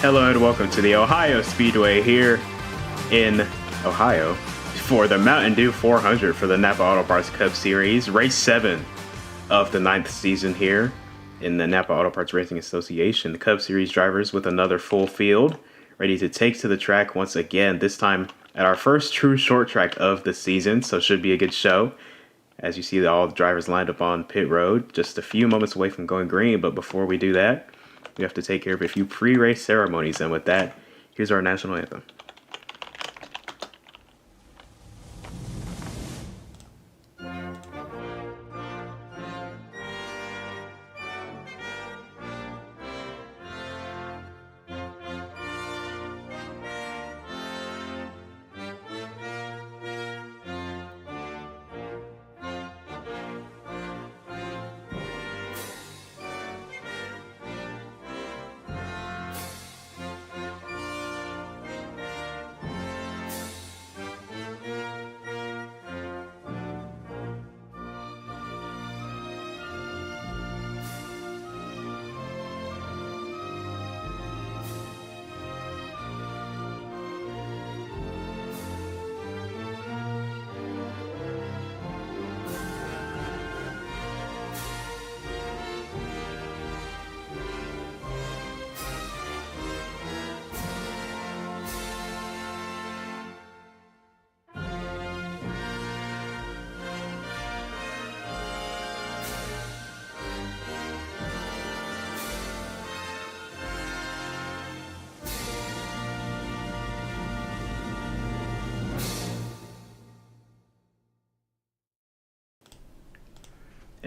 Hello and welcome to the Ohio Speedway here in Ohio for the Mountain Dew 400 for the NAPA Auto Parts Cup Series, race 7 of the 9th season here in the NAPA Auto Parts Racing Association. The Cup Series drivers with another full field, ready to take to the track once again, this time at our first true short track of the season, so should be a good show. As you see, all the drivers lined up on pit road, just a few moments away from going green, but before we do that, we have to take care of a few pre-race ceremonies, and with that, here's our national anthem.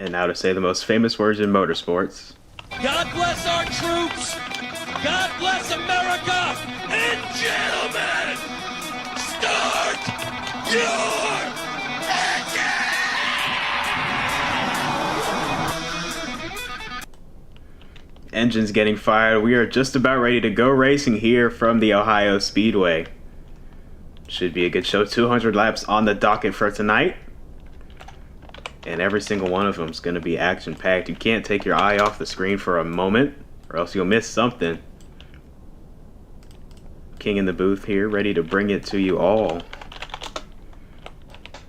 And now to say the most famous words in motorsports. God bless our troops. God bless America. And gentlemen, start your engine. Engines getting fired. We are just about ready to go racing here from the Ohio Speedway. Should be a good show. 200 laps on the docket for tonight. And every single one of them is going to be action-packed. You can't take your eye off the screen for a moment, or else you'll miss something. King in the booth here, ready to bring it to you all.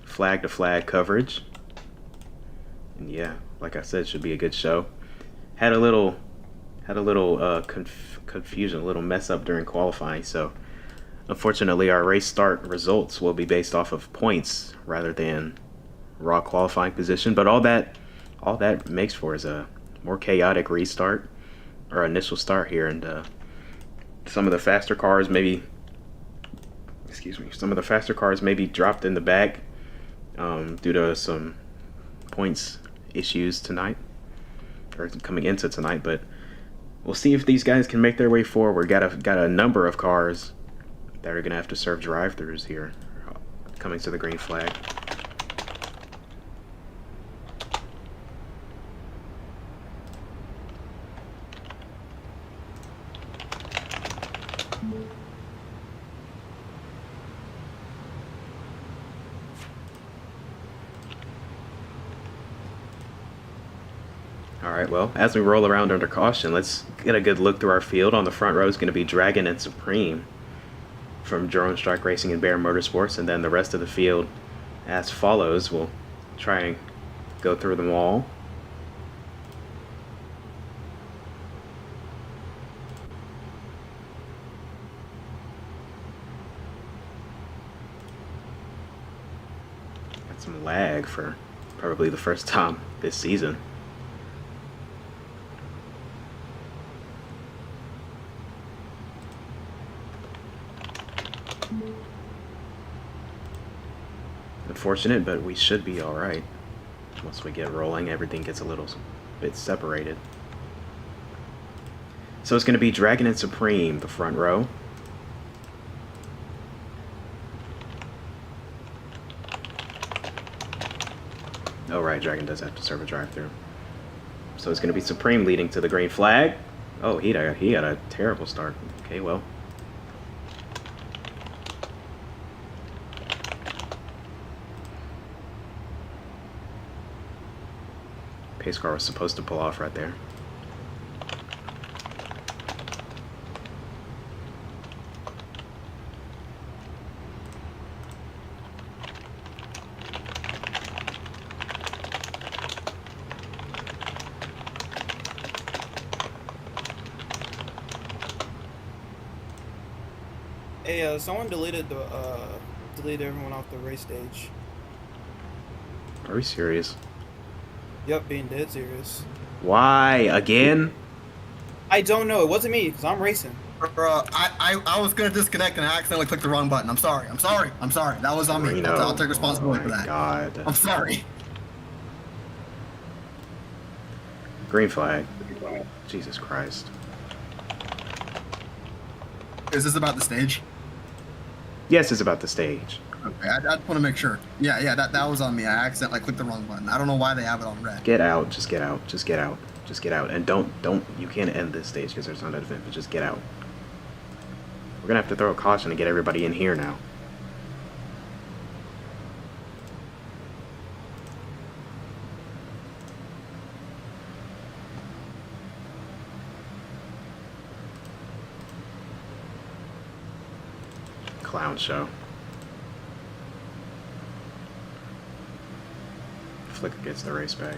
Flag-to-flag coverage. And yeah, like I said, should be a good show. Had a little confusion, a little mess up during qualifying, so unfortunately our race start results will be based off of points rather than raw qualifying position, but all that makes for is a more chaotic restart or initial start here, and some of the faster cars maybe dropped in the back due to some points issues tonight or coming into tonight, but we'll see if these guys can make their way forward. Got a number of cars that are gonna have to serve drive-throughs here coming to the green flag. Alright, well, as we roll around under caution, let's get a good look through our field. On the front row is going to be Dragon and Supreme from Drone Strike Racing and Bear Motorsports, and then the rest of the field as follows. We'll try and go through them all. Got some lag for probably the first time this season. Unfortunate, but we should be all right. Once we get rolling, everything gets a little bit separated. So it's going to be Dragon and Supreme, the front row. Oh right, Dragon does have to serve a drive-through. So it's going to be Supreme leading to the green flag. Oh, he had a terrible start. Okay, well. Pace car was supposed to pull off right there. Hey, someone deleted everyone off the race stage. Are we serious? Yep, being dead serious. Why? Again? I don't know. It wasn't me, because I'm racing. Bro, I was gonna disconnect and I accidentally clicked the wrong button. I'm sorry. That was on me. Reno. I'll take responsibility Oh for my that. God. I'm sorry. Green flag. Jesus Christ. Is this about the stage? Yes, it's about the stage. Okay, I just want to make sure. Yeah, that was on me. I accidentally clicked the wrong button. I don't know why they have it on red. Get out. Just get out. Just get out. Just get out. And don't. You can't end this stage because there's not an event, but just get out. We're gonna have to throw a caution to get everybody in here now. Clown show. Flicker gets the race back.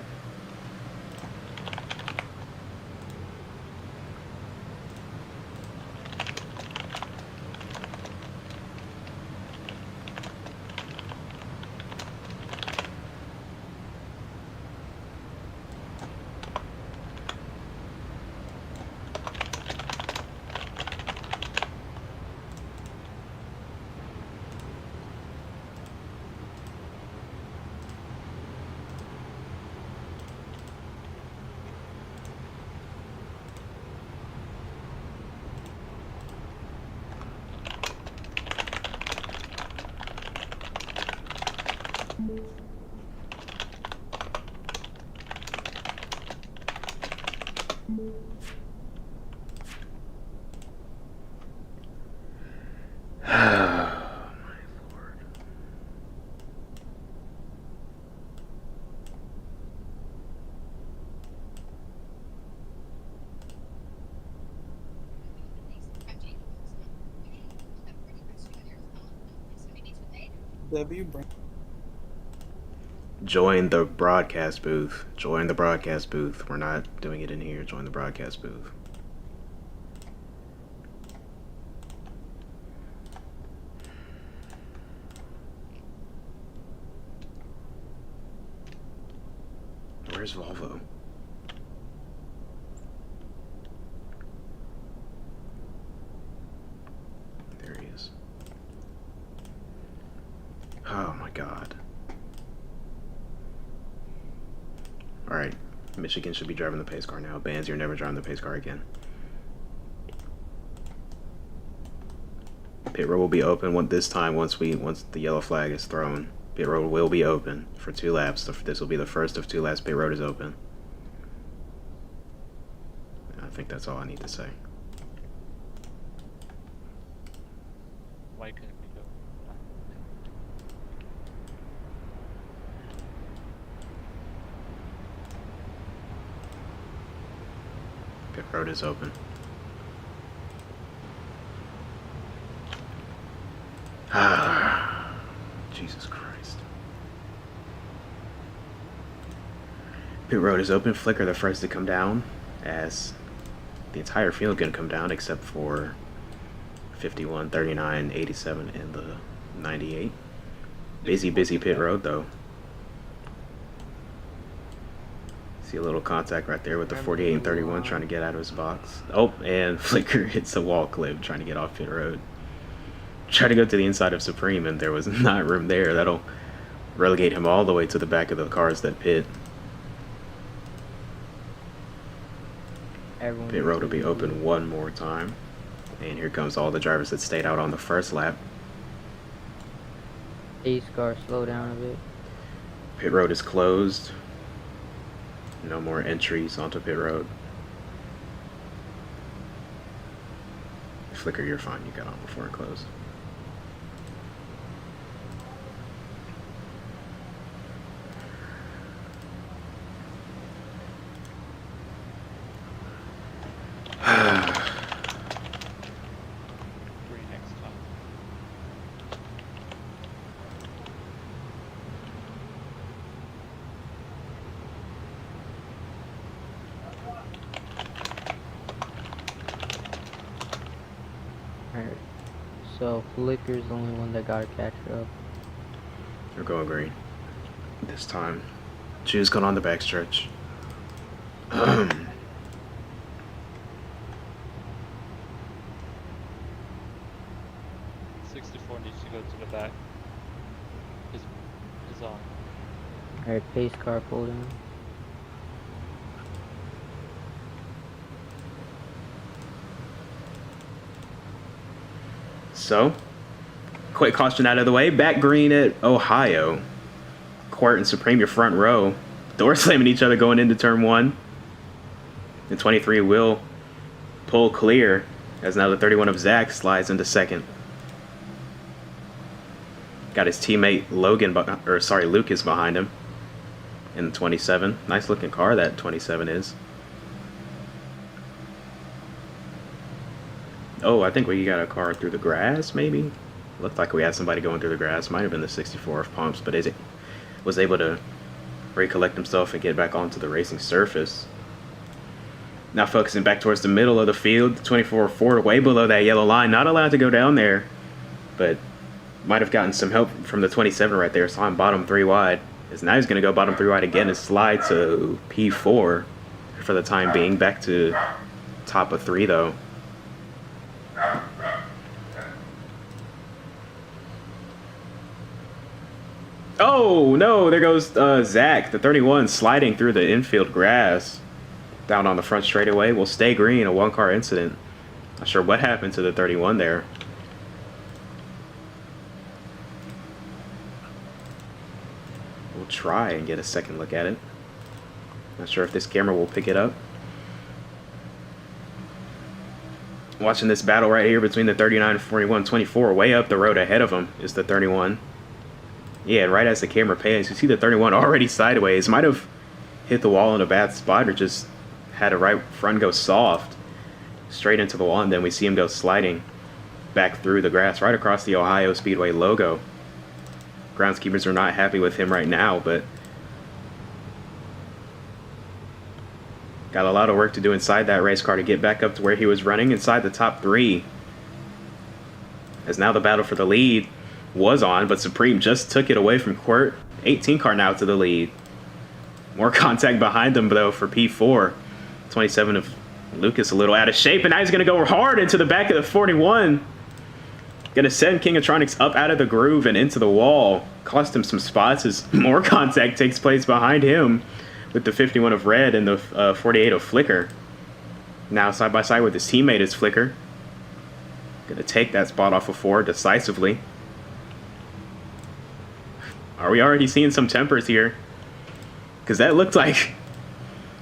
W. Brand. Join the broadcast booth. Join the broadcast booth. We're not doing it in here. Join the broadcast booth. Where's Volvo? There he is. Oh my God. Alright, Michigan should be driving the pace car now. Bands, you're never driving the pace car again. Pit road will be open this time once the yellow flag is thrown. Pit road will be open for 2 laps. This will be the first of 2 laps pit road is open. I think that's all I need to say. Why couldn't we go? Pit road is open. Ah, Jesus Christ. Pit road is open. Flicker the first to come down, as the entire field gonna come down except for 51, 39, 87, and the 98. Busy pit road though. See a little contact right there with the 48 and 31 trying to get out of his box. Oh, and Flicker hits a wall clip trying to get off pit road. Try to go to the inside of Supreme, and there was not room there. That'll relegate him all the way to the back of the cars that pit. Pit road will be open one more time. And here comes all the drivers that stayed out on the first lap. These cars slow down a bit. Pit road is closed. No more entries onto pit road. Flicker, you're fine. You got on before it closed. Three next time. Alright, So Flicker's the only one that got a catcher up. We're going green this time. Choose going on the backstretch. 64 needs to go to the back. Is on. Alright, pace car pull down. So, quick caution out of the way. Back green at Ohio. Court and Supreme, your front row. Door slamming each other going into turn 1. The 23 will pull clear as now the 31 of Zach slides into second. Got his teammate Lucas behind him in the 27. Nice looking car that 27 is. Oh, I think we got a car through the grass, maybe? Looked like we had somebody going through the grass. Might have been the 64 of Pumps, but it was able to recollect himself and get back onto the racing surface. Now focusing back towards the middle of the field, the 24 Ford way below that yellow line. Not allowed to go down there, but might have gotten some help from the 27 right there. Saw him bottom 3 wide. As now he's going to go bottom 3 wide again and slide to P4 for the time being. Back to top of 3 though. Oh no, there goes Zach, the 31, sliding through the infield grass down on the front straightaway. Will stay green, a 1-car incident. Not sure what happened to the 31 there. We'll try and get a second look at it. Not sure if this camera will pick it up. Watching this battle right here between the 39 and 41, 24, way up the road ahead of him is the 31. Yeah, right as the camera pans, you see the 31 already sideways. Might have hit the wall in a bad spot or just had a right front go soft straight into the wall, and then we see him go sliding back through the grass right across the Ohio Speedway logo. Groundskeepers are not happy with him right now, but got a lot of work to do inside that race car to get back up to where he was running inside the top 3. As now the battle for the lead was on, but Supreme just took it away from Quirt. 18 car now to the lead. More contact behind them though for P4. 27 of Lucas a little out of shape, and now he's going to go hard into the back of the 41. Going to send Kingatronics up out of the groove and into the wall. Cost him some spots as more contact takes place behind him with the 51 of Red and the 48 of Flicker. Now side by side with his teammate is Flicker. Going to take that spot off of 4 decisively. Are we already seeing some tempers here? Because that looked like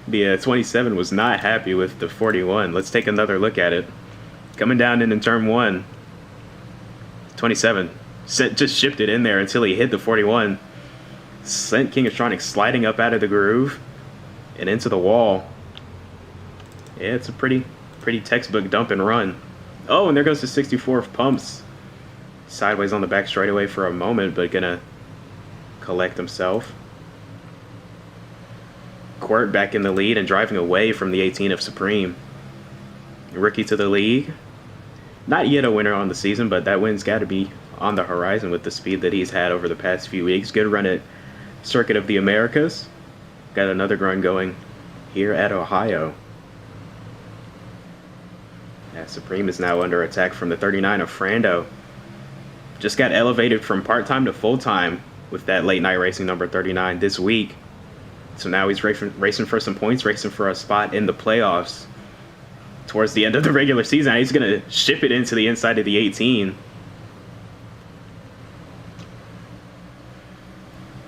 the 27 was not happy with the 41. Let's take another look at it. Coming down in turn 1. 27 just shifted in there until he hit the 41. Sent Kingatronics sliding up out of the groove and into the wall. Yeah, it's a pretty textbook dump and run. Oh, and there goes the 64 of Pumps. Sideways on the back straightaway for a moment, but gonna collect himself. Quirt back in the lead and driving away from the 18 of Supreme. Rookie to the league. Not yet a winner on the season, but that win's got to be on the horizon with the speed that he's had over the past few weeks. Good run at Circuit of the Americas. Got another run going here at Ohio. Yeah, Supreme is now under attack from the 39 of Frando. Just got elevated from part-time to full-time with that late night racing number 39 this week. So now he's racing for some points, racing for a spot in the playoffs towards the end of the regular season. He's going to ship it into the inside of the 18.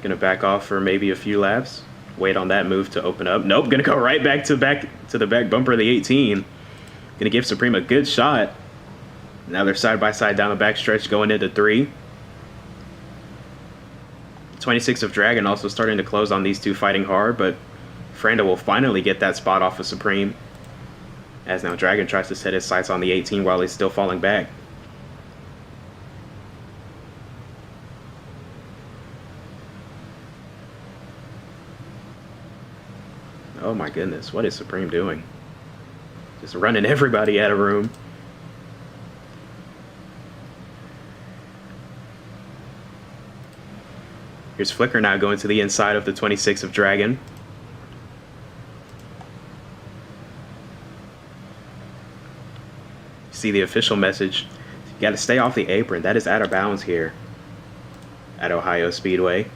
Going to back off for maybe a few laps. Wait on that move to open up. Nope, going to go right back to the back bumper of the 18. Going to give Supreme a good shot. Now they're side by side down the back stretch going into 3. 26 of Dragon also starting to close on these two fighting hard, but Frando will finally get that spot off of Supreme. As now Dragon tries to set his sights on the 18 while he's still falling back. Oh my goodness, what is Supreme doing? Just running everybody out of room. Here's Flicker now going to the inside of the 26 of Dragon. See the official message. You got to stay off the apron. That is out of bounds here at Ohio Speedway.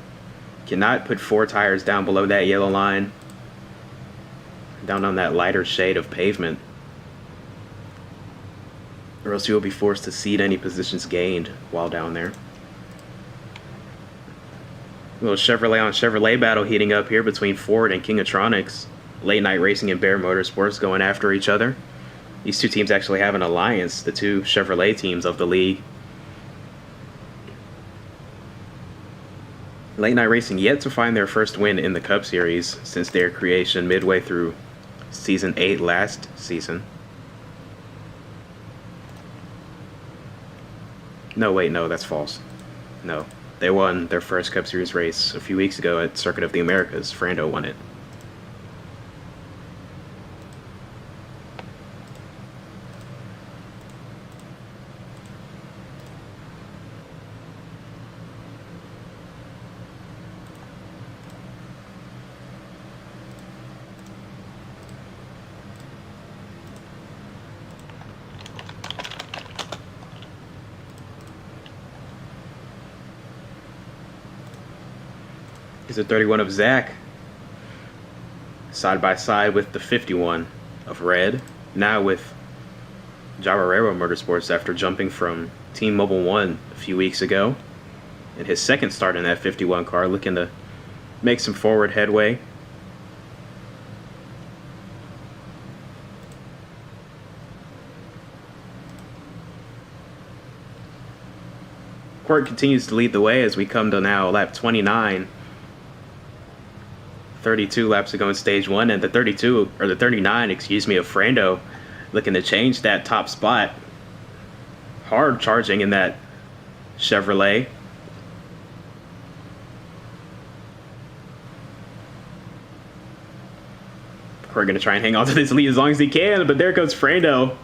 Cannot put 4 tires down below that yellow line. Down on that lighter shade of pavement. Or else you will be forced to cede any positions gained while down there. A little Chevrolet on Chevrolet battle heating up here between Ford and Kingatronics. Late Night Racing and Bear Motorsports going after each other. These two teams actually have an alliance, the two Chevrolet teams of the league. Late Night Racing yet to find their first win in the Cup Series since their creation midway through Season 8 last season. No, wait, no, that's false. No, they won their first Cup Series race a few weeks ago at Circuit of the Americas. Frando won it. Is the 31 of Zach, side by side with the 51 of Red, now with Javarero Motorsports after jumping from Team Mobile 1 a few weeks ago. And his second start in that 51 car, looking to make some forward headway. Court continues to lead the way as we come to now lap 29. 32 laps ago in stage 1, and the 39, excuse me, of Frando looking to change that top spot. Hard charging in that Chevrolet. We're going to try and hang on to this lead as long as he can, but there goes Frando.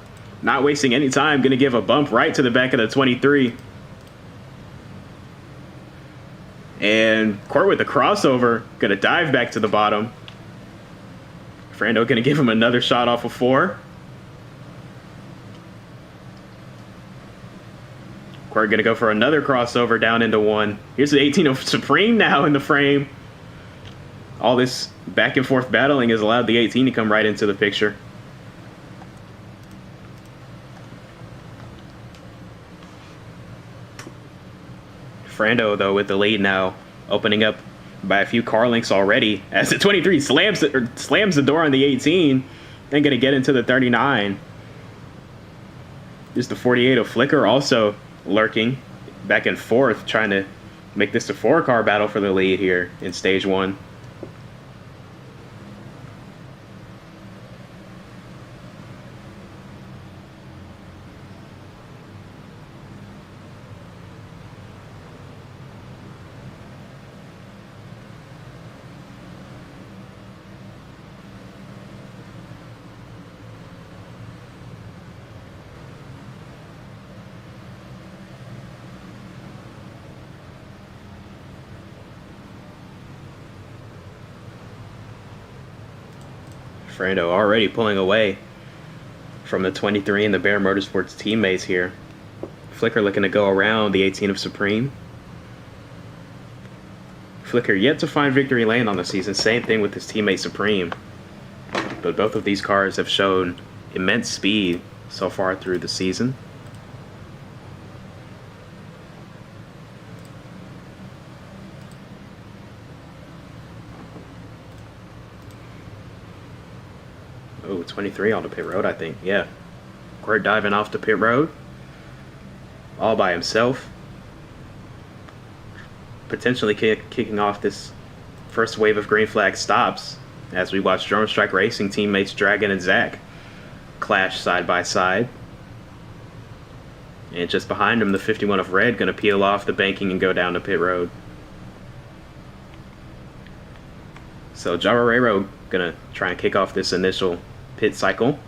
Not wasting any time, going to give a bump right to the back of the 23. And Court with the crossover, going to dive back to the bottom. Frando going to give him another shot off of 4. Court going to go for another crossover down into 1. Here's the 18 of Supreme now in the frame. All this back and forth battling has allowed the 18 to come right into the picture. Frando, though, with the lead now, opening up by a few car lengths already, as the 23 slams the door on the 18, then going to get into the 39. There's the 48 of Flicker also lurking back and forth, trying to make this a 4-car battle for the lead here in stage 1. Frando already pulling away from the 23 and the Bear Motorsports teammates here. Flicker looking to go around the 18 of Supreme. Flicker yet to find victory lane on the season. Same thing with his teammate Supreme. But both of these cars have shown immense speed so far through the season. Oh, 23 on the pit road, I think. Yeah. Court diving off the pit road. All by himself. Potentially kicking off this first wave of green flag stops as we watch Drone Strike Racing teammates Dragon and Zach clash side by side. And just behind him, the 51 of Red going to peel off the banking and go down the pit road. So Javarero going to try and kick off this initial pit cycle.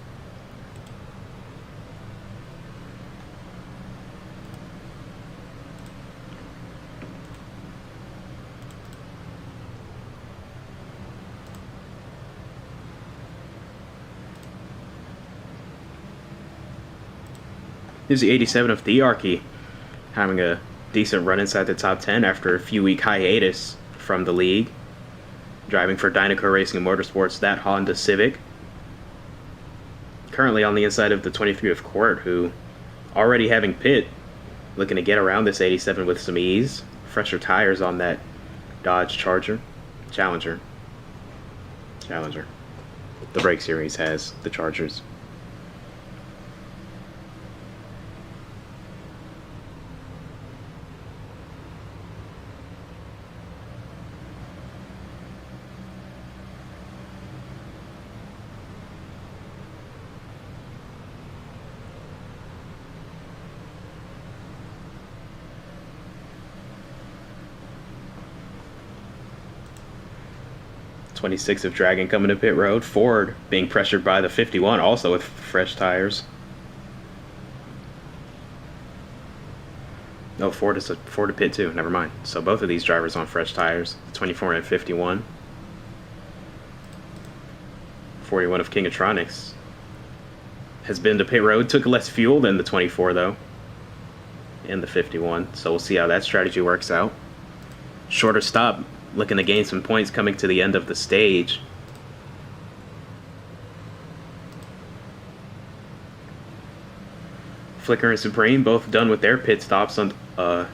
Here's the 87 of Thearchy, having a decent run inside the top 10 after a few-week hiatus from the league. Driving for Dynaco Racing and Motorsports, that Honda Civic. Currently on the inside of the 23 of Court, who already having pit, looking to get around this 87 with some ease. Fresher tires on that Dodge Challenger. The Brake Series has the Chargers. '26 of Dragon coming to pit road. Ford being pressured by the 51, also with fresh tires. No, Ford to pit too. Never mind. So both of these drivers on fresh tires. 24 and 51. 41 of Kingatronics has been to pit road. Took less fuel than the 24 though, and the 51. So we'll see how that strategy works out. Shorter stop. Looking to gain some points coming to the end of the stage. Flicker and Supreme both done with their pit stops on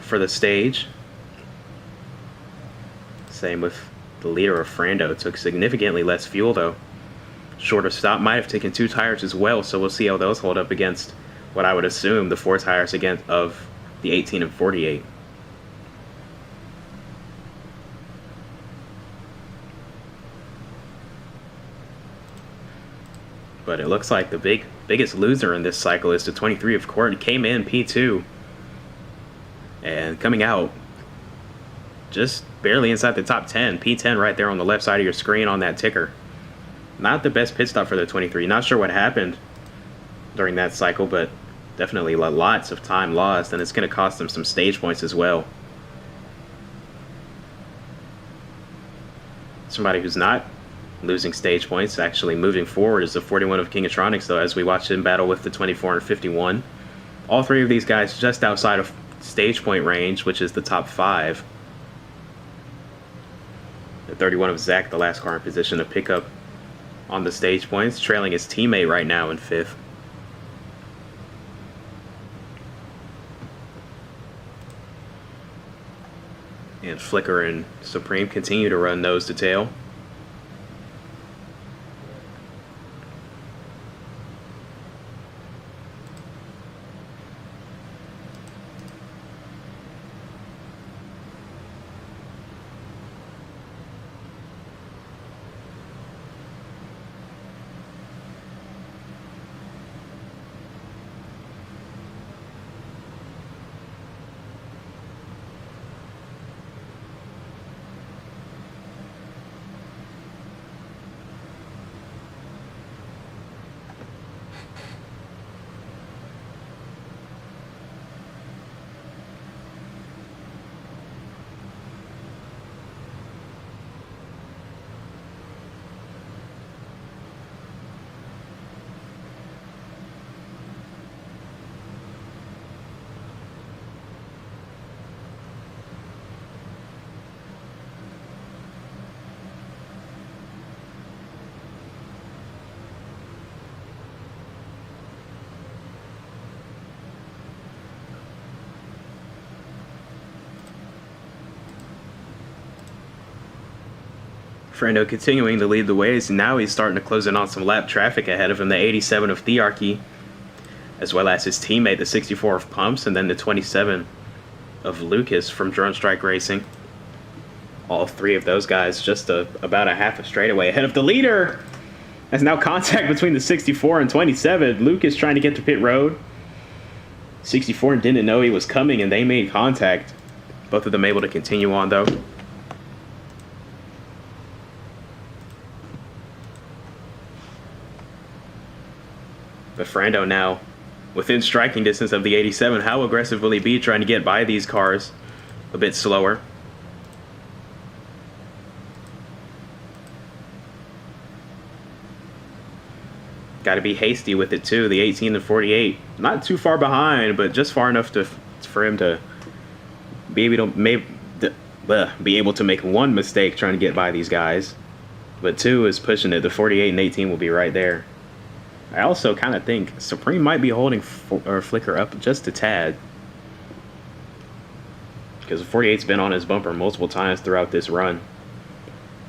for the stage. Same with the leader of Frando. Took significantly less fuel though. Shorter stop, might have taken 2 tires as well, so we'll see how those hold up against what I would assume the 4 tires against of the 18 and 48. But it looks like the biggest loser in this cycle is the 23 of Court. Came in P2 and coming out just barely inside the top 10. P10 right there on the left side of your screen on that ticker. Not the best pit stop for the 23. Not sure what happened during that cycle, but definitely lots of time lost, and it's going to cost them some stage points as well. Somebody who's not losing stage points, actually moving forward, is the 41 of Kingatronics, though, as we watch him battle with the 24 and 51. All 3 of these guys just outside of stage point range, which is the top 5. The 31 of Zach, the last car in position to pick up on the stage points, trailing his teammate right now in 5th. And Flicker and Supreme continue to run nose to tail. Frando continuing to lead the way, as now he's starting to close in on some lap traffic ahead of him. The 87 of Thearchy, as well as his teammate, the 64 of Pumps, and then the 27 of Lucas from Drone Strike Racing. All 3 of those guys just about a half a straightaway ahead of the leader. There's now contact between the 64 and 27. Lucas trying to get to pit road. 64 didn't know he was coming, and they made contact. Both of them able to continue on, though. But Frando now within striking distance of the 87. How aggressive will he be trying to get by these cars a bit slower? got to be hasty with it too. The 18 and 48, not too far behind, but just far enough for him to be able to make one mistake trying to get by these guys. But 2 is pushing it. The 48 and 18 will be right there. I also kind of think Supreme might be holding Flicker up just a tad, because the 48's been on his bumper multiple times throughout this run,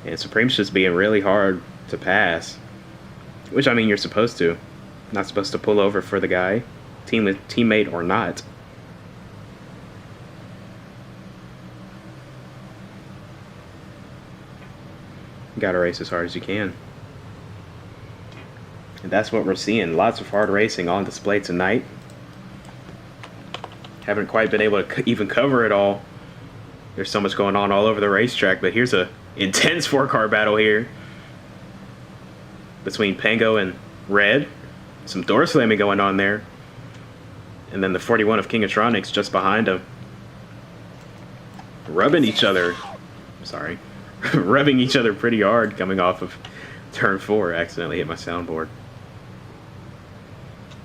and Supreme's just being really hard to pass. Which, I mean, you're supposed to. Not supposed to pull over for the guy, teammate or not. You gotta race as hard as you can. And that's what we're seeing. Lots of hard racing on display tonight. Haven't quite been able to even cover it all. There's so much going on all over the racetrack, but here's a intense 4-car battle here between Pango and Red. Some door slamming going on there. And then the 41 of Kingatronics just behind him. Rubbing each other. Sorry. Rubbing each other pretty hard coming off of turn 4. Accidentally hit my soundboard.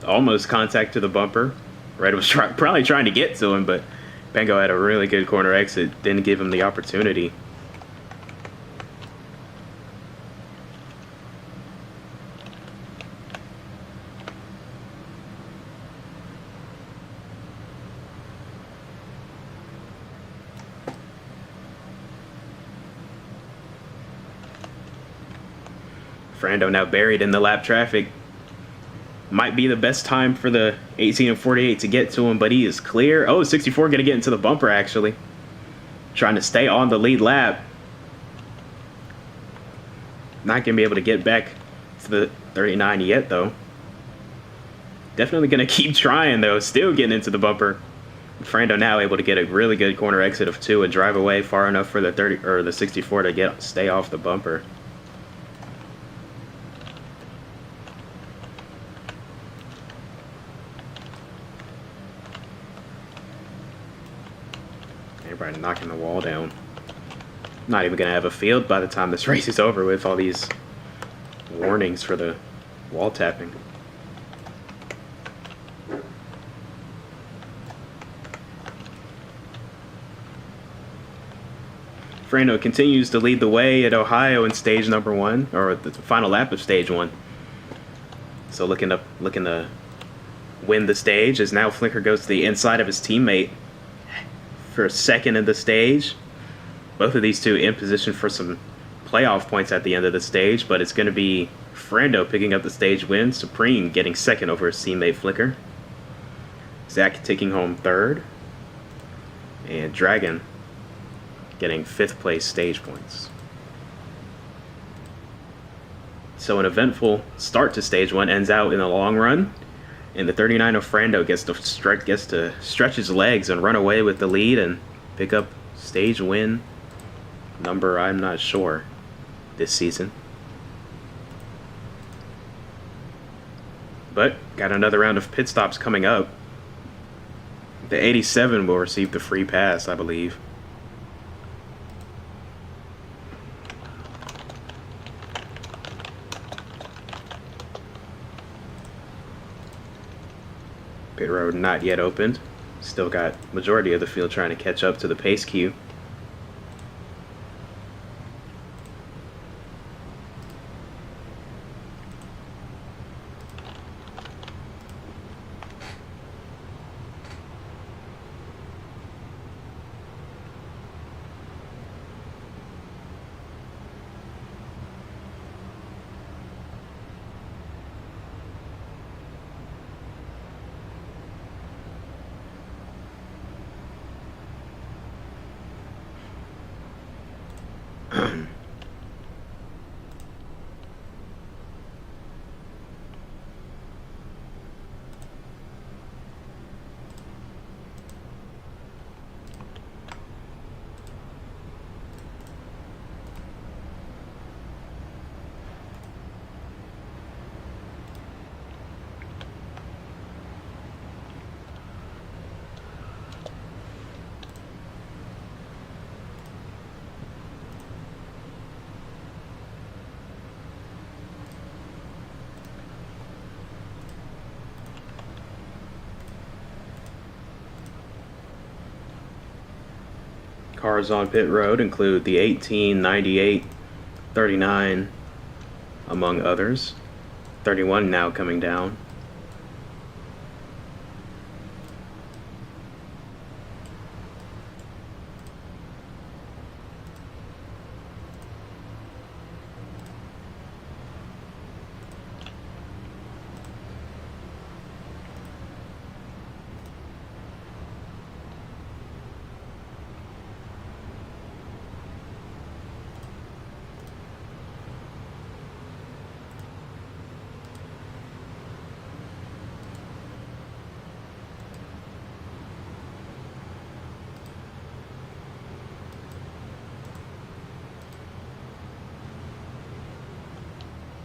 Almost contact to the bumper. Red was probably trying to get to him, but Pango had a really good corner exit. Didn't give him the opportunity. Frando now buried in the lap traffic. Might be the best time for the 18 and 48 to get to him, but he is clear. Oh, 64 going to get into the bumper, actually. Trying to stay on the lead lap. Not going to be able to get back to the 39 yet, though. Definitely going to keep trying, though. Still getting into the bumper. Frando now able to get a really good corner exit of 2 and drive away far enough for the 64 to stay off the bumper. Everybody knocking the wall down. Not even going to have a field by the time this race is over with all these warnings for the wall tapping. Frando continues to lead the way at Ohio in stage number 1, or the final lap of stage 1. So looking to win the stage, as now Flicker goes to the inside of his teammate for second in the stage. Both of these two in position for some playoff points at the end of the stage, but it's going to be Frando picking up the stage win, Supreme getting second over his teammate Flicker, Zach taking home third, and Dragon getting 5th place stage points. So an eventful start to stage 1 ends out in the long run, and the 39 of Frando gets to stretch his legs and run away with the lead and pick up stage win number I'm not sure this season. But got another round of pit stops coming up. The 87 will receive the free pass, I believe. Pit road not yet opened. Still got majority of the field trying to catch up to the pace queue. Cars on pit road include the 18, 98, 39, among others. 31 now coming down.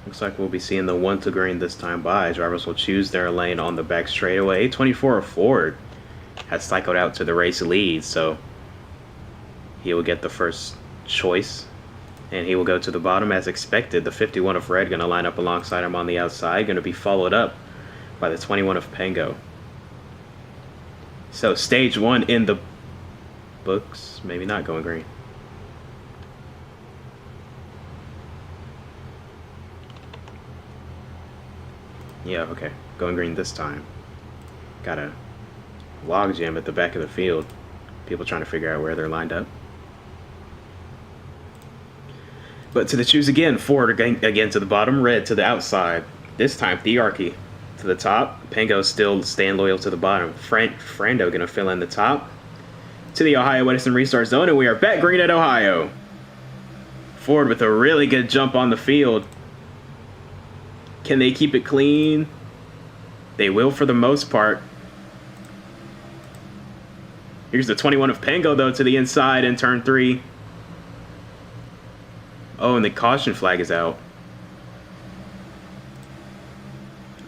Looks like we'll be seeing the 1 to green this time by. Drivers will choose their lane on the back straightaway. 24 Ford has cycled out to the race lead, so he will get the first choice. And he will go to the bottom as expected. The 51 of Red going to line up alongside him on the outside. Going to be followed up by the 21 of Pango. So stage 1 in the books. Maybe not going green. Yeah, okay. Going green this time. Got a log jam at the back of the field. People trying to figure out where they're lined up. But to the choose again. Ford again to the bottom. Red to the outside. This time, Thearchy to the top. Pango still staying loyal to the bottom. Frando going to fill in the top. To the Ohio Edison restart zone. And we are back green at Ohio. Ford with a really good jump on the field. Can they keep it clean? They will for the most part. Here's the 21 of Pango, though, to the inside in turn 3. Oh, and the caution flag is out.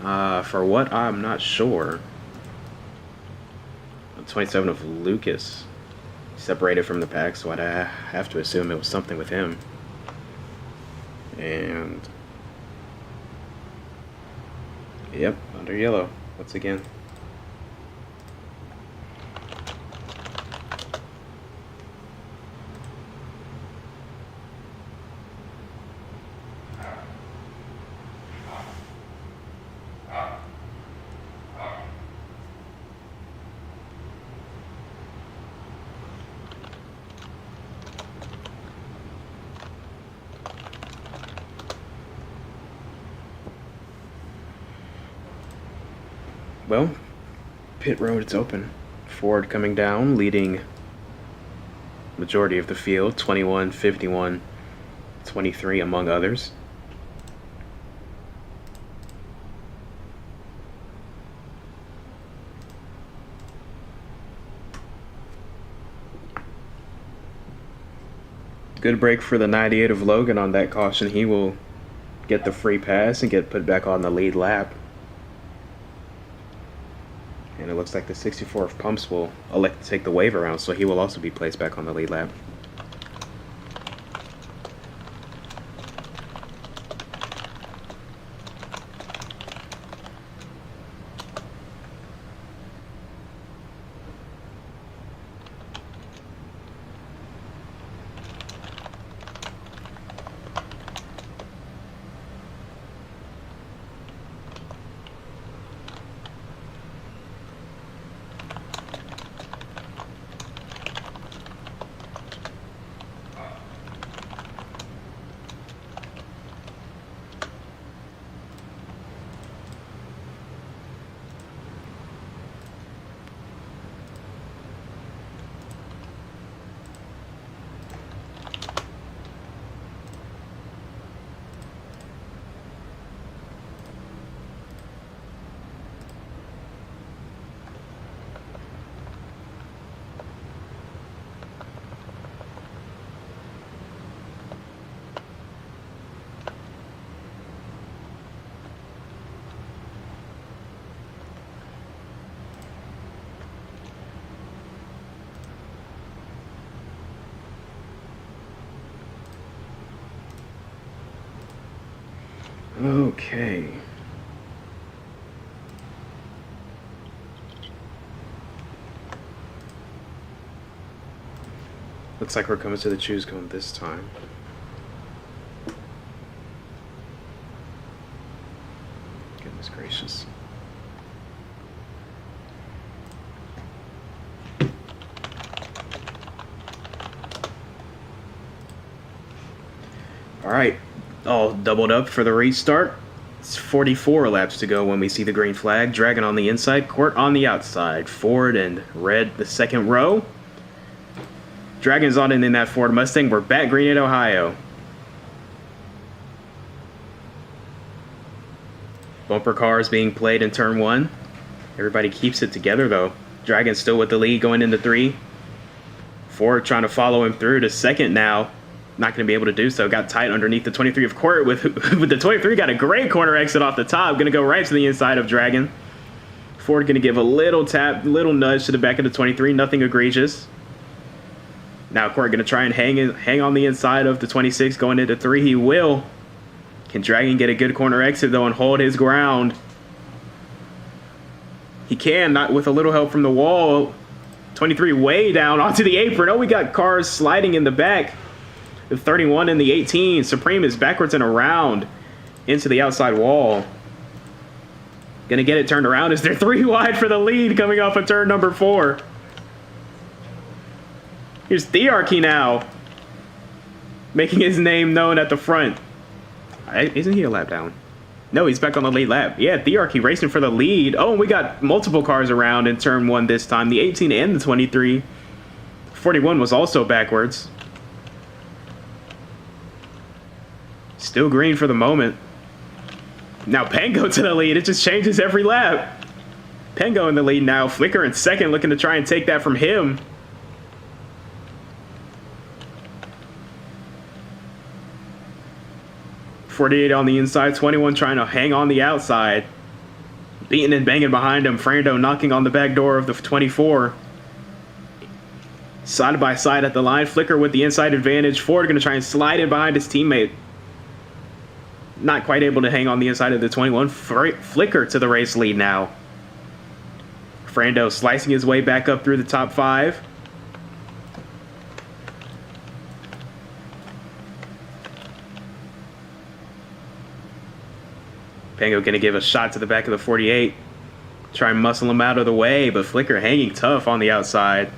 For what? I'm not sure. The 27 of Lucas separated from the pack, so I'd have to assume it was something with him. And... yep, under yellow, once again. Well, pit road is open. Ford coming down, leading majority of the field, 21, 51, 23 among others. Good break for the 98 of Logan on that caution. He will get the free pass and get put back on the lead lap. And it looks like the 64 of Pumps will elect to take the wave around, so he will also be placed back on the lead lap. Okay. Looks like we're coming to the choose cone this time. Goodness gracious. Alright, all doubled up for the restart. It's 44 laps to go when we see the green flag. Dragon on the inside, Court on the outside. Ford and Red the second row. Dragon's on in that Ford Mustang. We're back green at Ohio. Bumper cars being played in turn 1. Everybody keeps it together though. Dragon still with the lead going into 3. Ford trying to follow him through to second now. Not going to be able to do so. Got tight underneath the 23 of Court with the 23. Got a great corner exit off the top. Going to go right to the inside of Dragon. Ford going to give a little tap, little nudge to the back of the 23. Nothing egregious. Now Court going to try and hang on the inside of the 26 going into 3. He will. Can Dragon get a good corner exit though and hold his ground? He can, not with a little help from the wall. 23 way down onto the apron. Oh, we got cars sliding in the back. The 31 and the 18. Supreme is backwards and around into the outside wall. Gonna get it turned around as they're 3 wide for the lead coming off of turn number 4. Here's Thearchy now, making his name known at the front. Isn't he a lap down? No, he's back on the lead lap. Yeah, Thearchy racing for the lead. Oh, and we got multiple cars around in turn 1 this time. The 18 and the 23. 41 was also backwards. Still green for the moment. Now Pango to the lead. It just changes every lap. Pango in the lead now. Flicker in second, looking to try and take that from him. .48 on the inside. 21 trying to hang on the outside. Beating and banging behind him. Frando knocking on the back door of the 24. Side by side at the line. Flicker with the inside advantage. Ford going to try and slide in behind his teammate. Not quite able to hang on the inside of the 21. Flicker to the race lead now. Frando slicing his way back up through the top 5. Pango going to give a shot to the back of the 48. Try and muscle him out of the way, but Flicker hanging tough on the outside.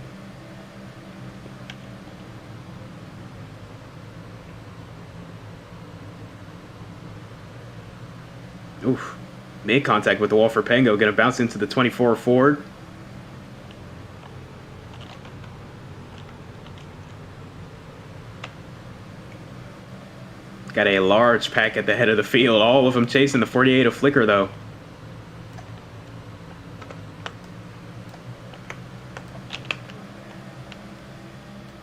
Oof. Made contact with the wall for Pango. Going to bounce into the 24 Ford. Got a large pack at the head of the field. All of them chasing the 48 of Flicker, though.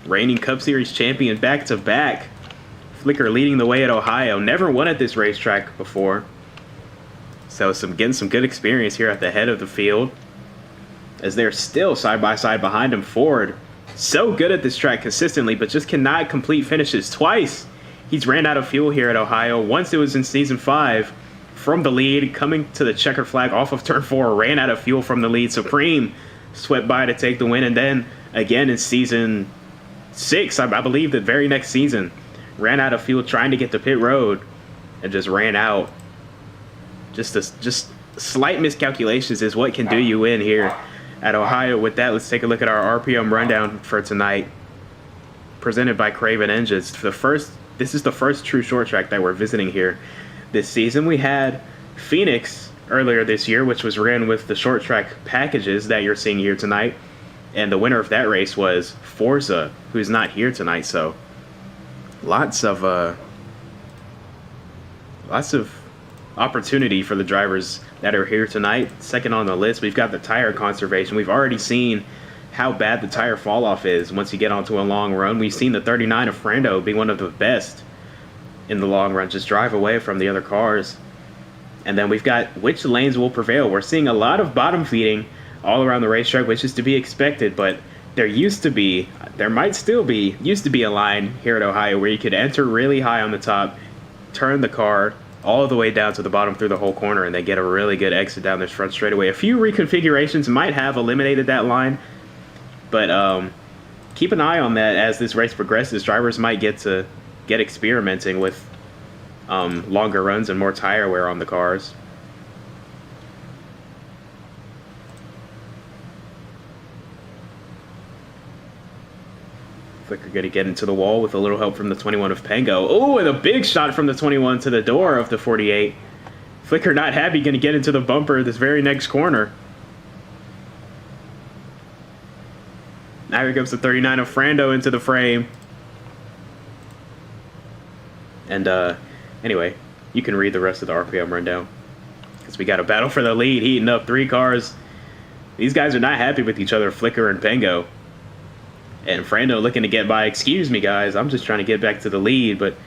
Reigning Cup Series champion back-to-back. Flicker leading the way at Ohio. Never won at this racetrack before. So getting some good experience here at the head of the field. As they're still side by side behind him. Ford, so good at this track consistently, but just cannot complete finishes. Twice he's ran out of fuel here at Ohio. Once it was in season 5 from the lead, coming to the checker flag off of turn 4, ran out of fuel from the lead. Supreme swept by to take the win, and then again in season 6, I believe the very next season, ran out of fuel trying to get to pit road and just ran out. Just slight miscalculations is what can do you in here at Ohio. With that, let's take a look at our RPM rundown for tonight, presented by Craven Engines. This is the first true short track that we're visiting here this season. We had Phoenix earlier this year, which was ran with the short track packages that you're seeing here tonight, and the winner of that race was Forza, who's not here tonight. So lots of opportunity for the drivers that are here tonight. Second on the list, we've got the tire conservation. We've already seen how bad the tire fall off is once you get onto a long run. We've seen the 39 of Frando be one of the best in the long run, just drive away from the other cars. And then we've got which lanes will prevail. We're seeing a lot of bottom feeding all around the racetrack, which is to be expected, but used to be a line here at Ohio where you could enter really high on the top, turn the car all the way down to the bottom through the whole corner, and then get a really good exit down this front straightaway. A few reconfigurations might have eliminated that line, but keep an eye on that as this race progresses. Drivers might get experimenting with longer runs and more tire wear on the cars. Flicker going to get into the wall with a little help from the 21 of Pango. Oh, and a big shot from the 21 to the door of the 48. Flicker not happy, going to get into the bumper this very next corner. Now here comes the 39 of Frando into the frame. And anyway, you can read the rest of the RPM rundown. Because we got a battle for the lead, heating up 3 cars. These guys are not happy with each other, Flicker and Pango. And Frando looking to get by. Excuse me, guys. I'm just trying to get back to the lead. But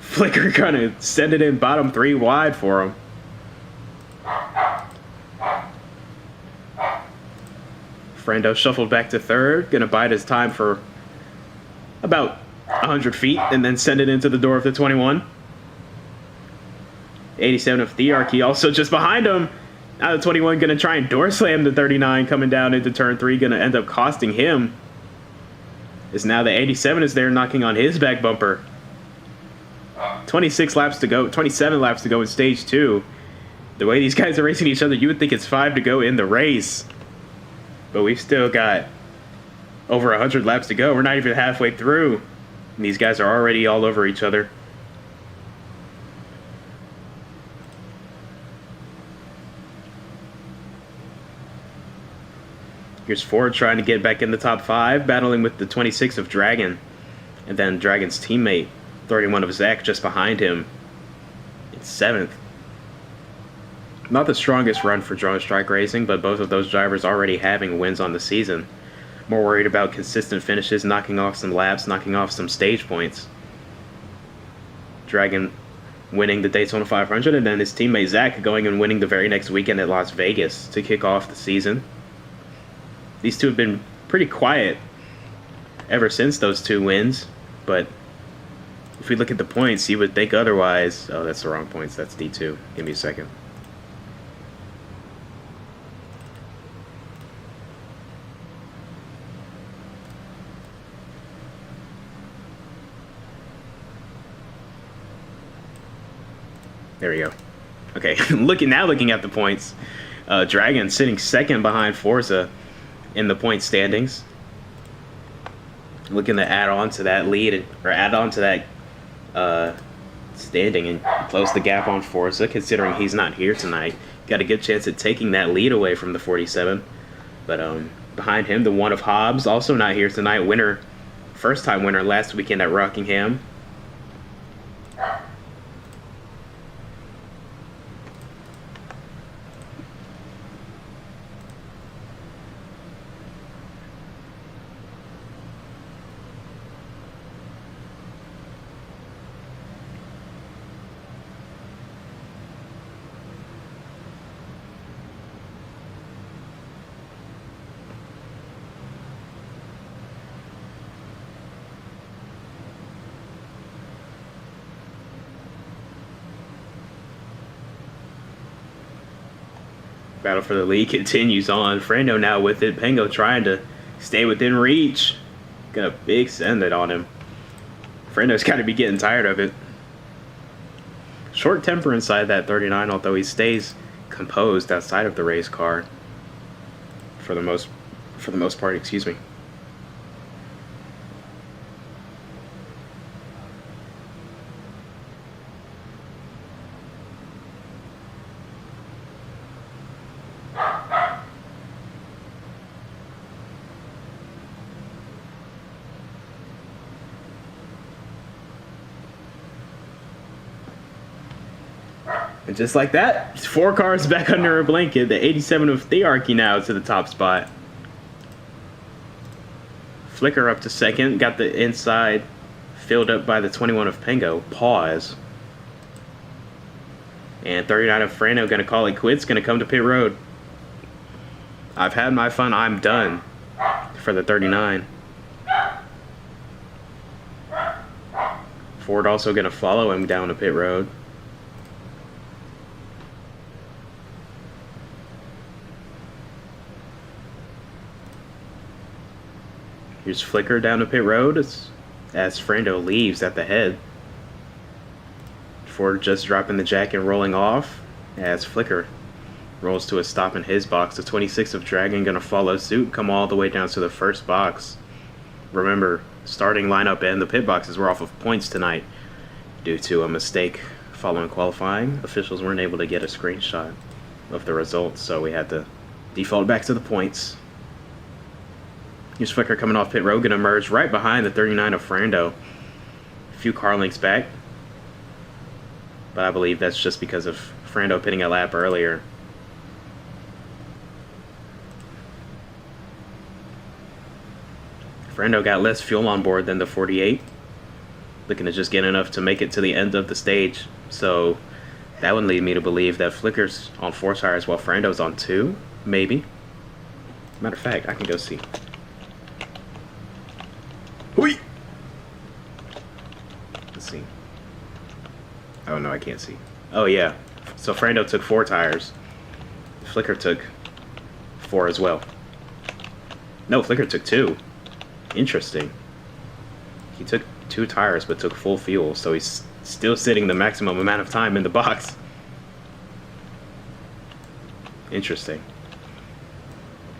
Flicker kind of send it in bottom 3 wide for him. Frando shuffled back to 3rd. Going to bide his time for about 100 feet. And then send it into the door of the 21. 87 of Thearchy also just behind him. Now the 21 going to try and door slam the 39 coming down into turn 3. Going to end up costing him. Is now the 87 is there knocking on his back bumper. 27 laps to go in stage 2. The way these guys are racing each other, you would think it's 5 to go in the race. But we've still got over 100 laps to go. We're not even halfway through. And these guys are already all over each other. Here's Ford trying to get back in the top 5, battling with the 26 of Dragon. And then Dragon's teammate, 31 of Zach, just behind him. It's 7th. Not the strongest run for Drone Strike Racing, but both of those drivers already having wins on the season. More worried about consistent finishes, knocking off some laps, knocking off some stage points. Dragon winning the Daytona 500, and then his teammate Zach going and winning the very next weekend at Las Vegas to kick off the season. These two have been pretty quiet ever since those 2 wins, but if we look at the points, you would think otherwise. Oh, that's the wrong points. That's D2. Give me a second. There we go. Okay, looking at the points. Dragon sitting 2nd behind Forza in the point standings. Looking to add on to that lead, or add on to that standing and close the gap on Forza, considering he's not here tonight. Got a good chance at taking that lead away from the 47. But behind him, the 1 of Hobbs, also not here tonight. Winner, first time winner last weekend at Rockingham. Battle for the lead continues on. Frando now with it. Pango trying to stay within reach. Got a big send it on him. Frando's got to be getting tired of it. Short temper inside that 39, although he stays composed outside of the race car. For the most part, excuse me. And just like that, 4 cars back under a blanket. The 87 of Thearchy now to the top spot. Flicker up to 2nd. Got the inside filled up by the 21 of Pango. Pause. And 39 of Frando going to call it quits. Going to come to pit road. I've had my fun. I'm done for the 39. Ford also going to follow him down to pit road. Here's Flicker down the pit road as Frando leaves at the head. Ford just dropping the jack and rolling off as Flicker rolls to a stop in his box. The 26 of Dragon gonna follow suit, come all the way down to the first box. Remember, starting lineup and the pit boxes were off of points tonight due to a mistake following qualifying. Officials weren't able to get a screenshot of the results, so we had to default back to the points. Here's Flicker coming off pit road, gonna merge right behind the 39 of Frando. A few car lengths back, but I believe that's just because of Frando pitting a lap earlier. Frando got less fuel on board than the 48, looking to just get enough to make it to the end of the stage. So that would lead me to believe that Flicker's on 4 tires while Frando's on 2, maybe. Matter of fact, I can go see. Hui! Let's see. Oh no, I can't see. Oh yeah, so Frando took 4 tires. Flicker took 4 as well. No, Flicker took 2. Interesting. He took 2 tires but took full fuel, so he's still sitting the maximum amount of time in the box. Interesting.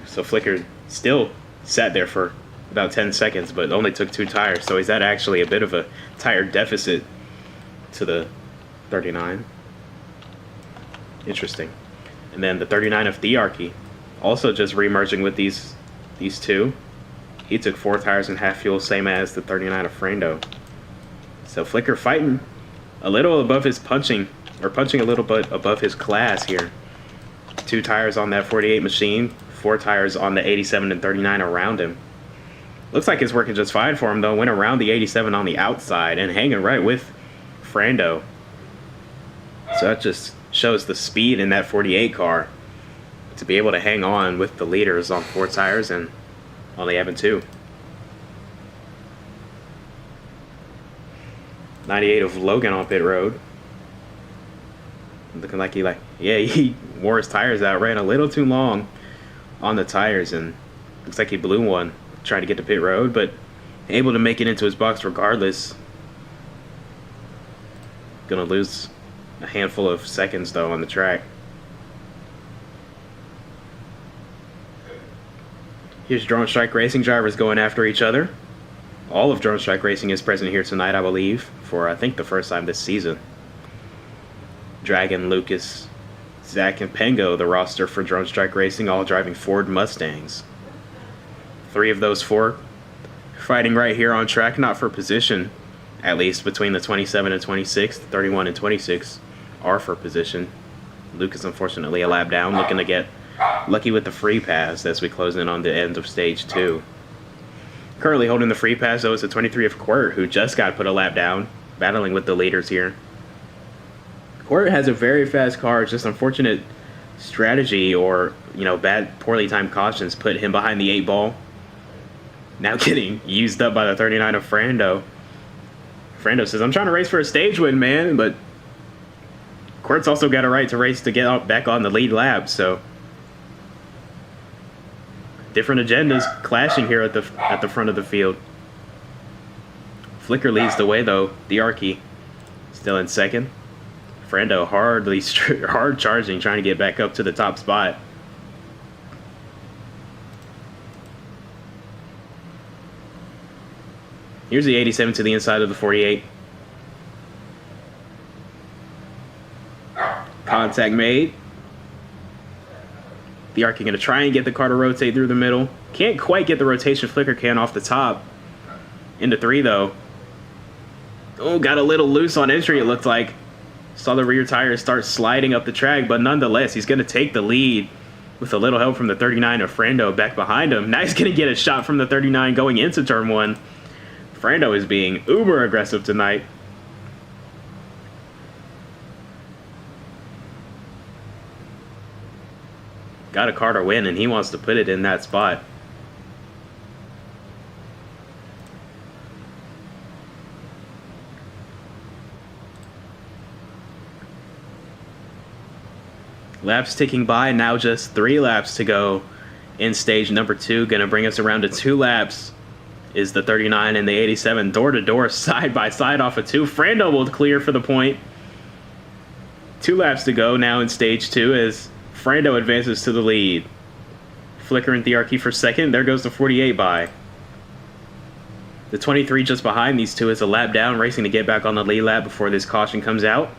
So Flicker still sat there for about 10 seconds but only took 2 tires, so he's at actually a bit of a tire deficit to the 39. Interesting. And then the 39 of Thearchy also just remerging with these 2. He took 4 tires and half fuel, same as the 39 of Frando. So Flicker fighting a little above his punching a little bit above his class here. 2 tires on that 48 machine, 4 tires on the 87 and 39 around him. Looks like it's working just fine for him though. Went around the 87 on the outside and hanging right with Frando. So that just shows the speed in that 48 car to be able to hang on with the leaders on 4 tires and only having 2. 98 of Logan on pit road. Looking like he wore his tires out, ran a little too long on the tires, and looks like he blew one trying to get to pit road, but able to make it into his box regardless. Gonna lose a handful of seconds though on the track. Here's Drone Strike Racing drivers going after each other. All of Drone Strike Racing is present here tonight, I believe, for I think the first time this season. Dragon, Lucas, Zach, and Pengo, the roster for Drone Strike Racing, all driving Ford Mustangs. 3 of those 4 fighting right here on track, not for position, at least between the 27 and 26, the 31 and 26 are for position. Lucas, unfortunately, a lap down, looking to get lucky with the free pass as we close in on the end of stage 2. Currently holding the free pass though is the 23 of Quirt, who just got put a lap down, battling with the leaders here. Quirt has a very fast car, just unfortunate strategy or, poorly timed cautions put him behind the 8 ball. Now getting used up by the 39 of Frando. Frando says, I'm trying to race for a stage win, man, but Quirt's also got a right to race to get back on the lead lap, so different agendas clashing here at the front of the field. Flicker leads the way though. Thearchy still in second. Frando hard charging, trying to get back up to the top spot. Here's the 87 to the inside of the 48. Contact made. Thearchy going to try and get the car to rotate through the middle. Can't quite get the rotation. Flicker can off the top. Into 3 though. Oh, got a little loose on entry it looked like. Saw the rear tires start sliding up the track, but nonetheless, he's going to take the lead with a little help from the 39 of Frando back behind him. Now he's going to get a shot from the 39 going into turn 1. Frando is being uber aggressive tonight. Got a car to win, and he wants to put it in that spot. Laps ticking by, now just 3 laps to go in stage number 2. Gonna bring us around to 2 laps is the 39 and the 87 door-to-door, side-by-side off of 2. Frando will clear for the point. 2 laps to go now in stage 2 as Frando advances to the lead. Flicker and Thearchy for second. There goes the 48 by. The 23 just behind these two is a lap down, racing to get back on the lead lap before this caution comes out.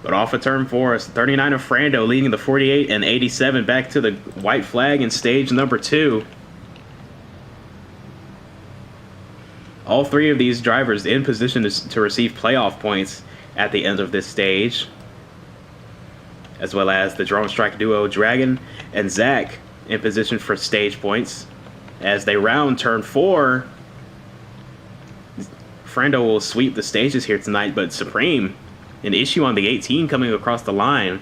But off of turn 4, it's 39 of Frando leading the 48 and 87 back to the white flag in stage number 2. All 3 of these drivers in position to receive playoff points at the end of this stage, as well as the Drone Strike duo Dragon and Zach in position for stage points. As they round turn 4, Frando will sweep the stages here tonight, but Supreme, an issue on the 18 coming across the line,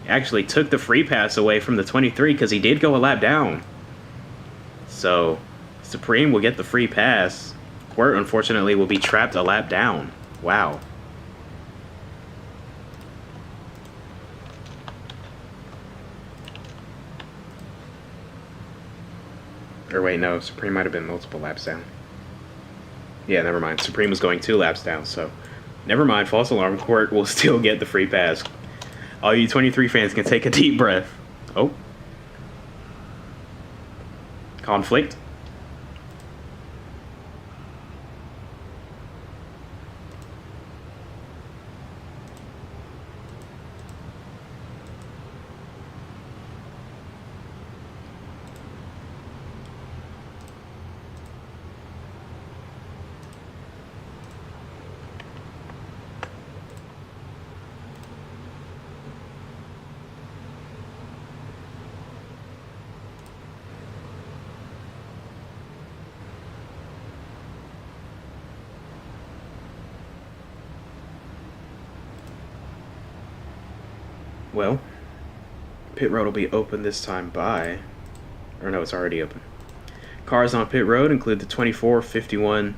actually took the free pass away from the 23 because he did go a lap down. So Supreme will get the free pass. Quirt, unfortunately, will be trapped a lap down. Wow. Or wait, no, Supreme might have been multiple laps down. Yeah, never mind. Supreme was going 2 laps down, so never mind. False alarm. Quirt will still get the free pass. All you 23 fans can take a deep breath. Oh. Conflict. Well, pit road will be open this time by, or no, it's already open. Cars on pit road include the 24, 51,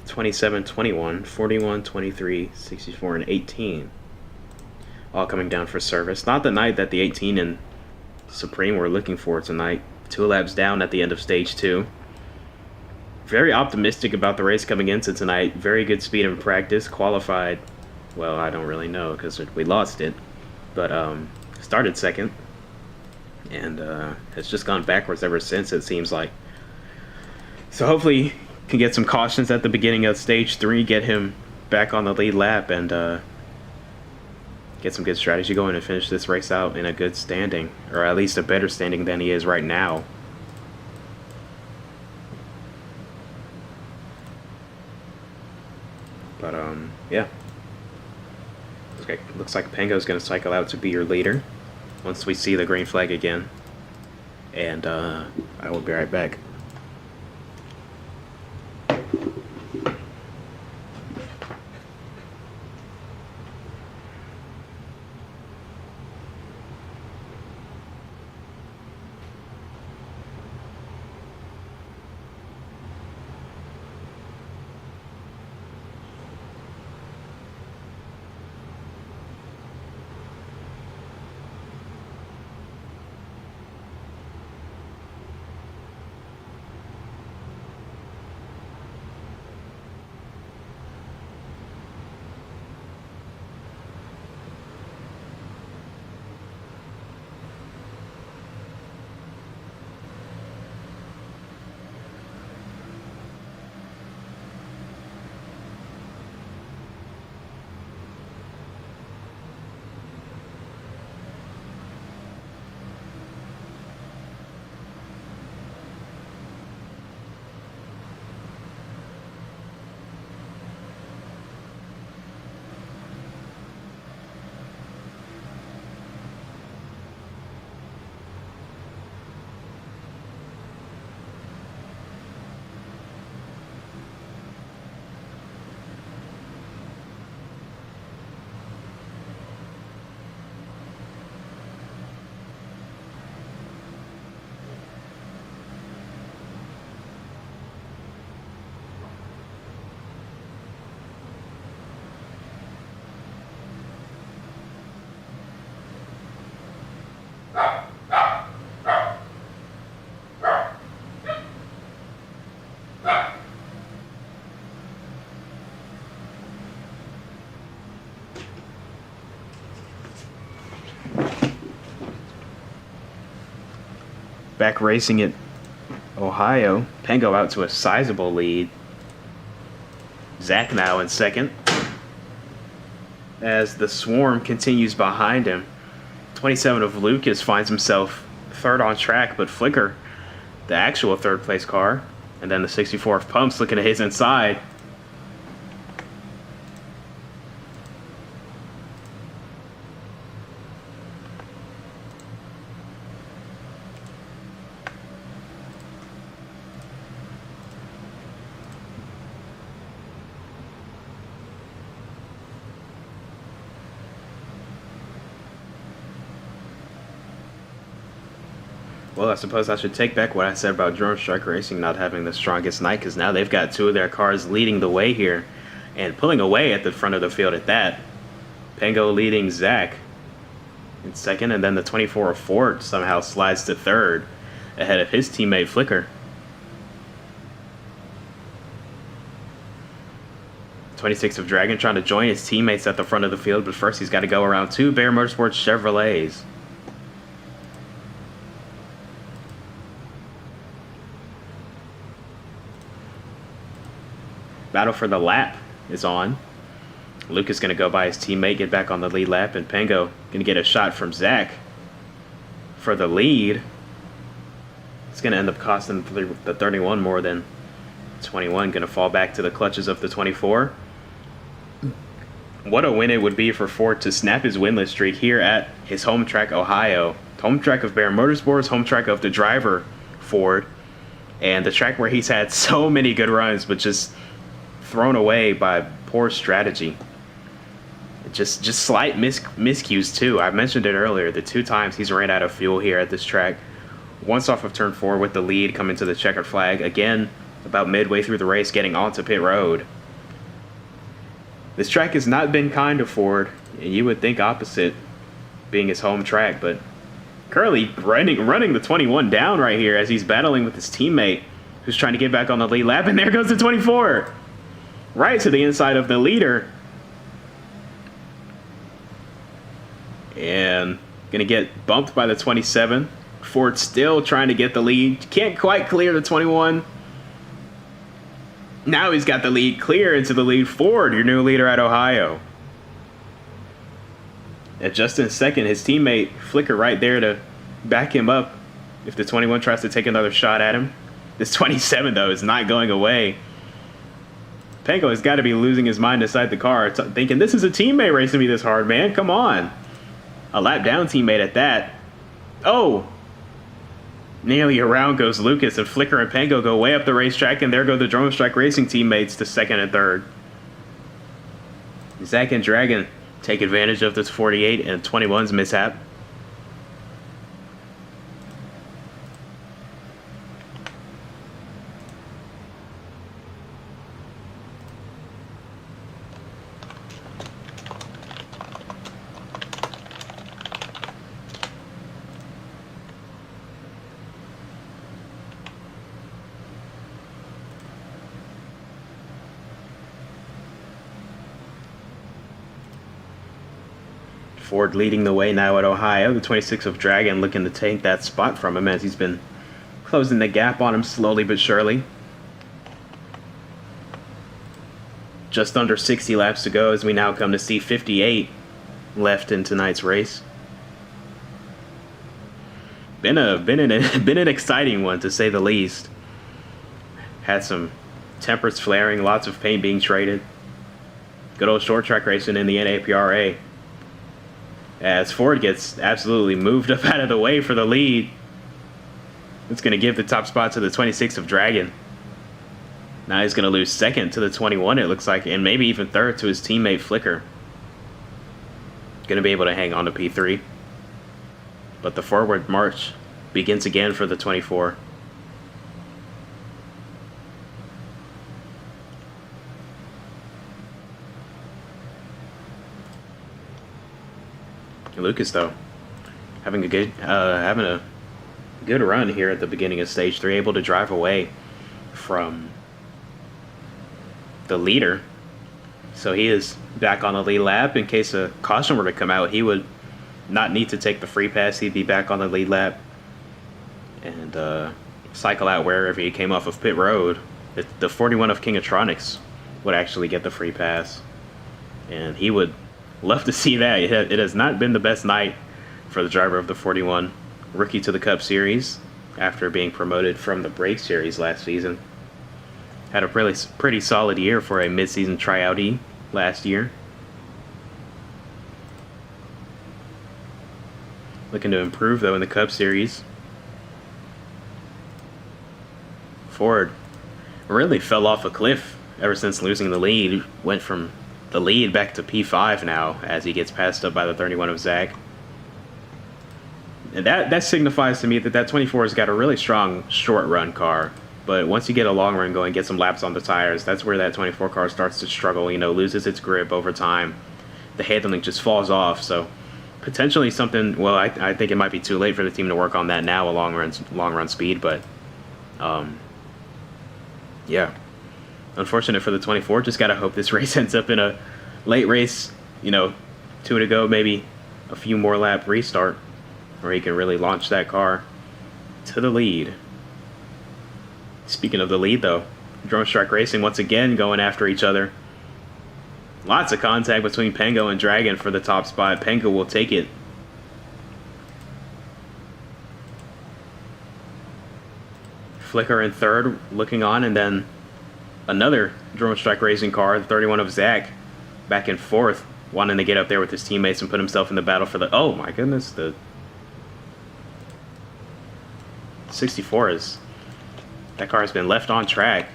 27, 21, 41, 23, 64, and 18. All coming down for service. Not the night that the 18 and Supreme were looking for tonight. 2 laps down at the end of stage 2. Very optimistic about the race coming into tonight. Very good speed in practice. Qualified, well, I don't really know because we lost it. But started second, and has just gone backwards ever since, it seems like. So hopefully can get some cautions at the beginning of stage 3, get him back on the lead lap, and get some good strategy going and finish this race out in a good standing, or at least a better standing than he is right now. But yeah. Okay, looks like Pango's going to cycle out to be your leader once we see the green flag again. And I will be right back. back racing at Ohio. Pango out to a sizable lead. Zach now in second. As the swarm continues behind him. 27 of Lucas finds himself third on track, but Flicker, the actual third place car, and then the 64 of Pumps looking at his inside. Well, I suppose I should take back what I said about Drone Strike Racing not having the strongest night, because now they've got two of their cars leading the way here and pulling away at the front of the field at that. Pango leading Zach in second, and then the 24 of Ford somehow slides to third ahead of his teammate Flicker. 26 of Dragon trying to join his teammates at the front of the field, but first he's got to go around two Bear Motorsports Chevrolets. Battle for the lap is on. Luke is going to go by his teammate, get back on the lead lap, and Pango going to get a shot from Zach for the lead. It's going to end up costing the 31 more than 21. Going to fall back to the clutches of the 24. What a win it would be for Ford to snap his winless streak here at his home track, Ohio. Home track of Bear Motorsports, home track of the driver, Ford, and the track where he's had so many good runs, but just thrown away by poor strategy. Just slight miscues too. I mentioned it earlier, the two times he's ran out of fuel here at this track. Once off of turn 4 with the lead coming to the checkered flag. Again, about midway through the race, getting onto pit road. This track has not been kind to Ford, and you would think opposite, being his home track, but currently running the 21 down right here as he's battling with his teammate who's trying to get back on the lead lap, and there goes the 24. Right to the inside of the leader. And gonna get bumped by the 27. Ford still trying to get the lead. Can't quite clear the 21. Now he's got the lead clear into the lead. Ford, your new leader at Ohio. And just in a second, his teammate Flicker right there to back him up if the 21 tries to take another shot at him. This 27 though is not going away. Pango has got to be losing his mind inside the car, thinking, this is a teammate racing me this hard, man. Come on. A lap down teammate at that. Oh! Nearly around goes Lucas, and Flicker and Pango go way up the racetrack, and there go the Drone Strike Racing teammates to second and third. Zach and Dragon take advantage of this 48 and 21's mishap. Ford leading the way now at Ohio. The 26 of Dragon looking to take that spot from him as he's been closing the gap on him slowly but surely. Just under 60 laps to go as we now come to see 58 left in tonight's race. Been an exciting one to say the least. Had some tempers flaring, lots of paint being traded. Good old short track racing in the NAPRA. As Ford gets absolutely moved up out of the way for the lead. It's going to give the top spot to the 26 of Dragon. Now he's going to lose second to the 21, it looks like, and maybe even third to his teammate Flicker. Going to be able to hang on to P3. But the forward march begins again for the 24. Lucas, though, having a good run here at the beginning of stage 3, able to drive away from the leader. So he is back on the lead lap. In case a caution were to come out, he would not need to take the free pass. He'd be back on the lead lap. and cycle out wherever he came off of pit road. The 41 of Kingatronics would actually get the free pass, and he would love to see that. It has not been the best night for the driver of the 41, rookie to the Cup Series after being promoted from the Brake Series last season. Had a pretty solid year for a mid-season tryoutee last year. Looking to improve though in the Cup Series. Ford really fell off a cliff ever since losing the lead. Went from the lead back to P5 now as he gets passed up by the 31 of Zach. And that signifies to me that 24 has got a really strong short run car. But once you get a long run going, get some laps on the tires, that's where that 24 car starts to struggle, you know, loses its grip over time. The handling just falls off. So potentially something, well, I think it might be too late for the team to work on that now, a long run speed, but yeah. Unfortunate for the 24. Just gotta hope this race ends up in a late race, you know, 2 to go, maybe a few more lap restart, where he can really launch that car to the lead. Speaking of the lead, though, Drone Strike Racing once again going after each other. Lots of contact between Pengo and Dragon for the top spot. Pengo will take it. Flicker in third, looking on, and then another Drone Strike Racing car, the 31 of Zach, back in fourth, wanting to get up there with his teammates and put himself in the battle for the... Oh my goodness, the 64 is... That car has been left on track,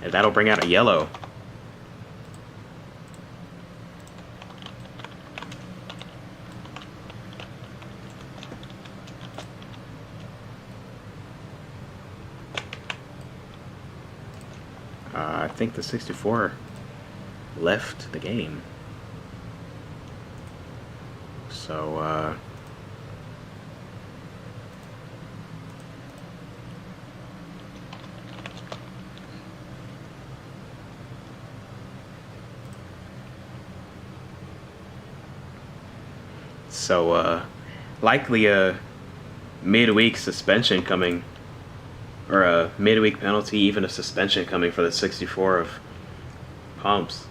and that'll bring out a yellow. I think the 64 left the game. So, likely a midweek suspension coming, or a midweek penalty, even a suspension coming for the 64 of Pumps.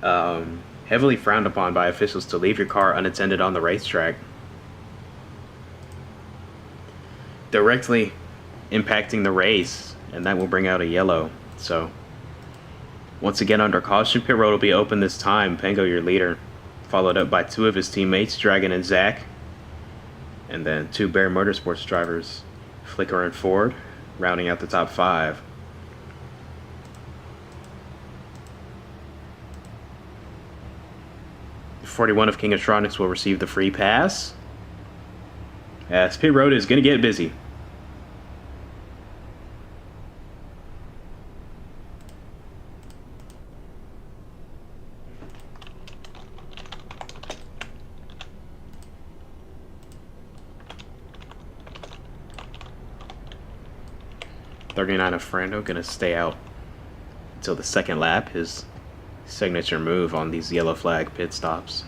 Heavily frowned upon by officials to leave your car unattended on the racetrack. Directly impacting the race, and that will bring out a yellow. So, once again under caution, pit road will be open this time. Pengo, your leader, followed up by 2 of his teammates, Dragon and Zach, and then 2 Bear Motorsports drivers, Flicker and Ford, rounding out the top 5. The 41 of Kingatronics will receive the free pass, as pit road is going to get busy. .39 of Frando gonna stay out until the second lap, his signature move on these yellow flag pit stops.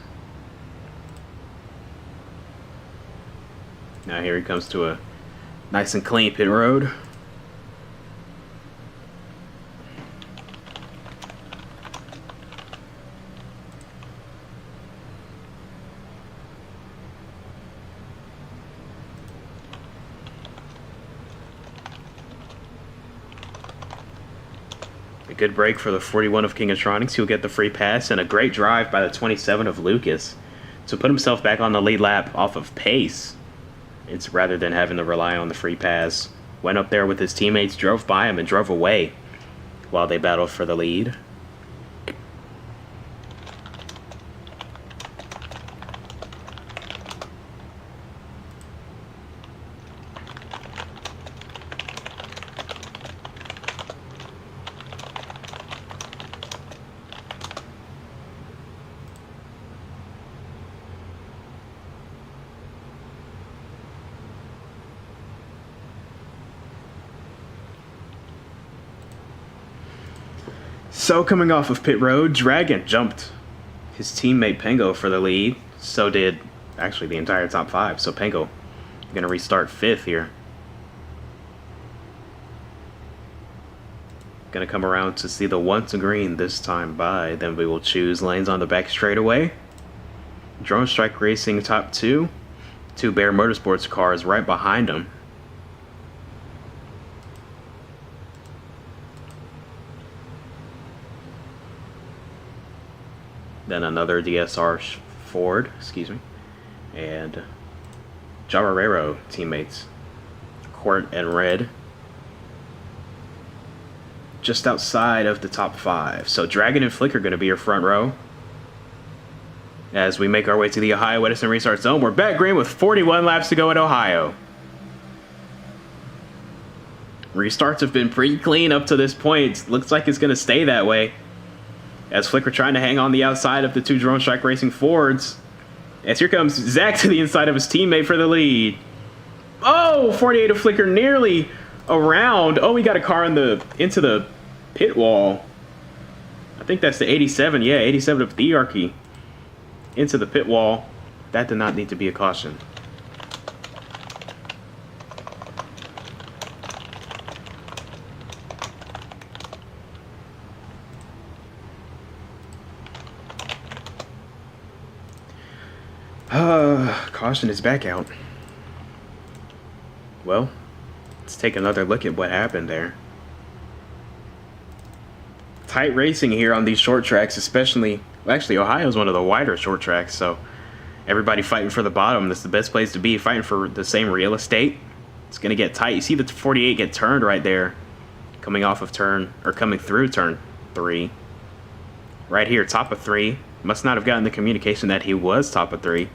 Now here he comes to a nice and clean pit road. A good break for the 41 of Kingatronics. He'll get the free pass, and a great drive by the 27 of Lucas to put himself back on the lead lap off of pace. It's rather than having to rely on the free pass. Went up there with his teammates, drove by him, and drove away while they battled for the lead. So coming off of pit road, Dragon jumped his teammate Pengo for the lead. So did actually the entire top 5. So Pengo going to restart 5th here. Gonna come around to see the 1 to green this time by. Then we will choose lanes on the back straightaway. Drone Strike Racing top 2. 2 Bear Motorsports cars right behind them. Then another DSR Ford, excuse me, and Javarero teammates, Court and Red, just outside of the top 5. So Dragon and Flick are going to be your front row. As we make our way to the Ohio Edison Restart Zone, we're back green with 41 laps to go at Ohio. Restarts have been pretty clean up to this point. Looks like it's going to stay that way. As Flicker trying to hang on the outside of the 2 Drone Strike Racing Fords. As here comes Zach to the inside of his teammate for the lead. Oh, 48 of Flicker nearly around. Oh, we got a car into the pit wall. I think that's the 87. Yeah, 87 of Thearchy into the pit wall. That did not need to be a caution. Caution is back out. Well, let's take another look at what happened there. Tight racing here on these short tracks, especially, well, actually Ohio's one of the wider short tracks, so everybody fighting for the bottom. That's the best place to be, fighting for the same real estate. It's gonna get tight. You see the 48 get turned right there, coming off of turn, or coming through turn 3. Right here, top of 3. Must not have gotten the communication that he was top of 3.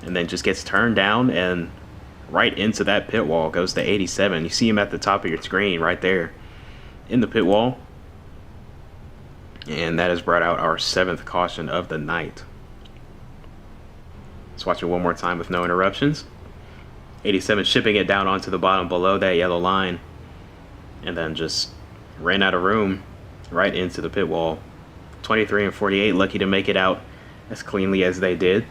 And then just gets turned down, and right into that pit wall goes the 87. You see him at the top of your screen right there in the pit wall. And that has brought out our 7th caution of the night. Let's watch it one more time with no interruptions. 87 shipping it down onto the bottom below that yellow line. And then just ran out of room right into the pit wall. 23 and 48 lucky to make it out as cleanly as they did.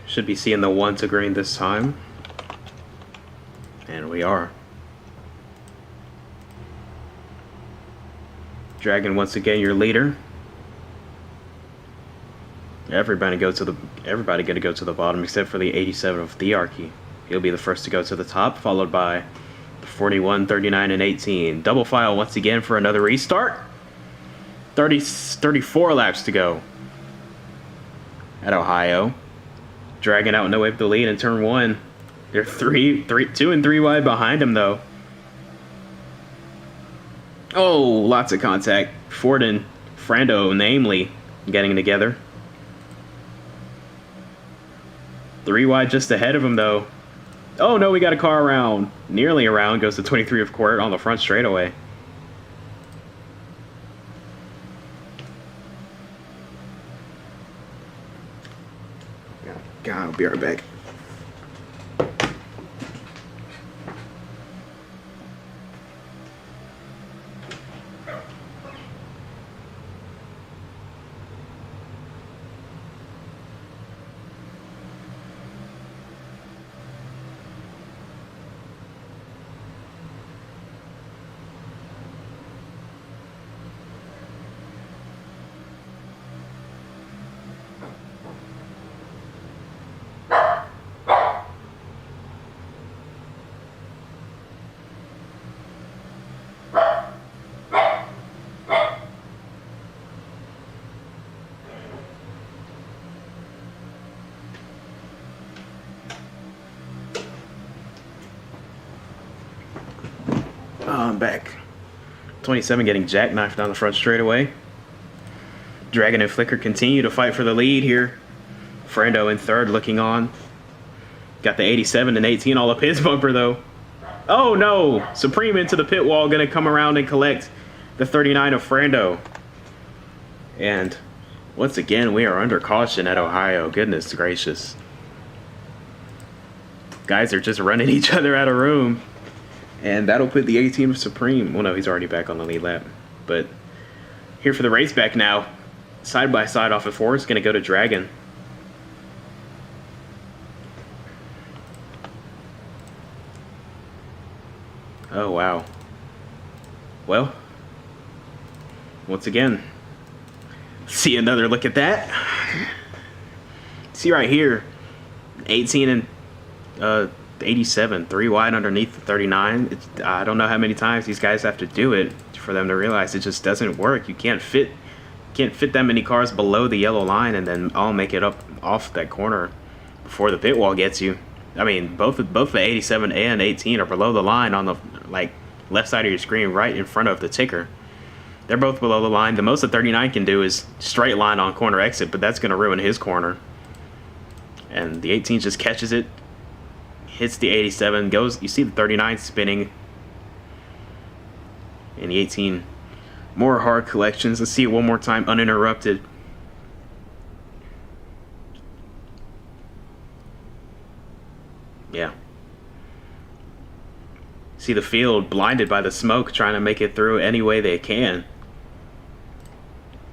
Should be seeing the 1 to green this time. And we are. Dragon once again your leader. Everybody gonna go to the bottom except for the 87 of Thearchy. He'll be the first to go to the top, followed by 41, 39, and 18. Double file once again for another restart. 34 laps to go at Ohio. Dragging out no way to the lead in turn 1. They're 2 and 3 wide behind him though. Oh, lots of contact. Ford and Frando, namely, getting together. 3 wide just ahead of him though. Oh no, we got a car around. Nearly around goes to 23 of Court on the front straightaway. God, I'll be right back. on back. 27 getting jackknifed down the front straightaway. Dragon and Flicker continue to fight for the lead here. Frando in third looking on. Got the 87 and 18 all up his bumper though. Oh no! Supreme into the pit wall, gonna come around and collect the 39 of Frando. And once again, we are under caution at Ohio. Goodness gracious. Guys are just running each other out of room. And that'll put the 18 of Supreme. Well, no, he's already back on the lead lap. But here for the race back now. Side by side off of 4 is going to go to Dragon. Oh, wow. Well, once again, see another look at that. See right here, 18 and 87, 3 wide underneath the 39. I don't know how many times these guys have to do it for them to realize it just doesn't work. You can't fit that many cars below the yellow line and then all make it up off that corner before the pit wall gets you. I mean, both the 87 and 18 are below the line on the left side of your screen, right in front of the ticker. They're both below the line. The most the 39 can do is straight line on corner exit, but that's going to ruin his corner. And the 18 just catches it, hits the 87, goes. You see the 39 spinning, and the 18 more hard collections. Let's see it one more time, uninterrupted. Yeah. See the field blinded by the smoke, trying to make it through any way they can.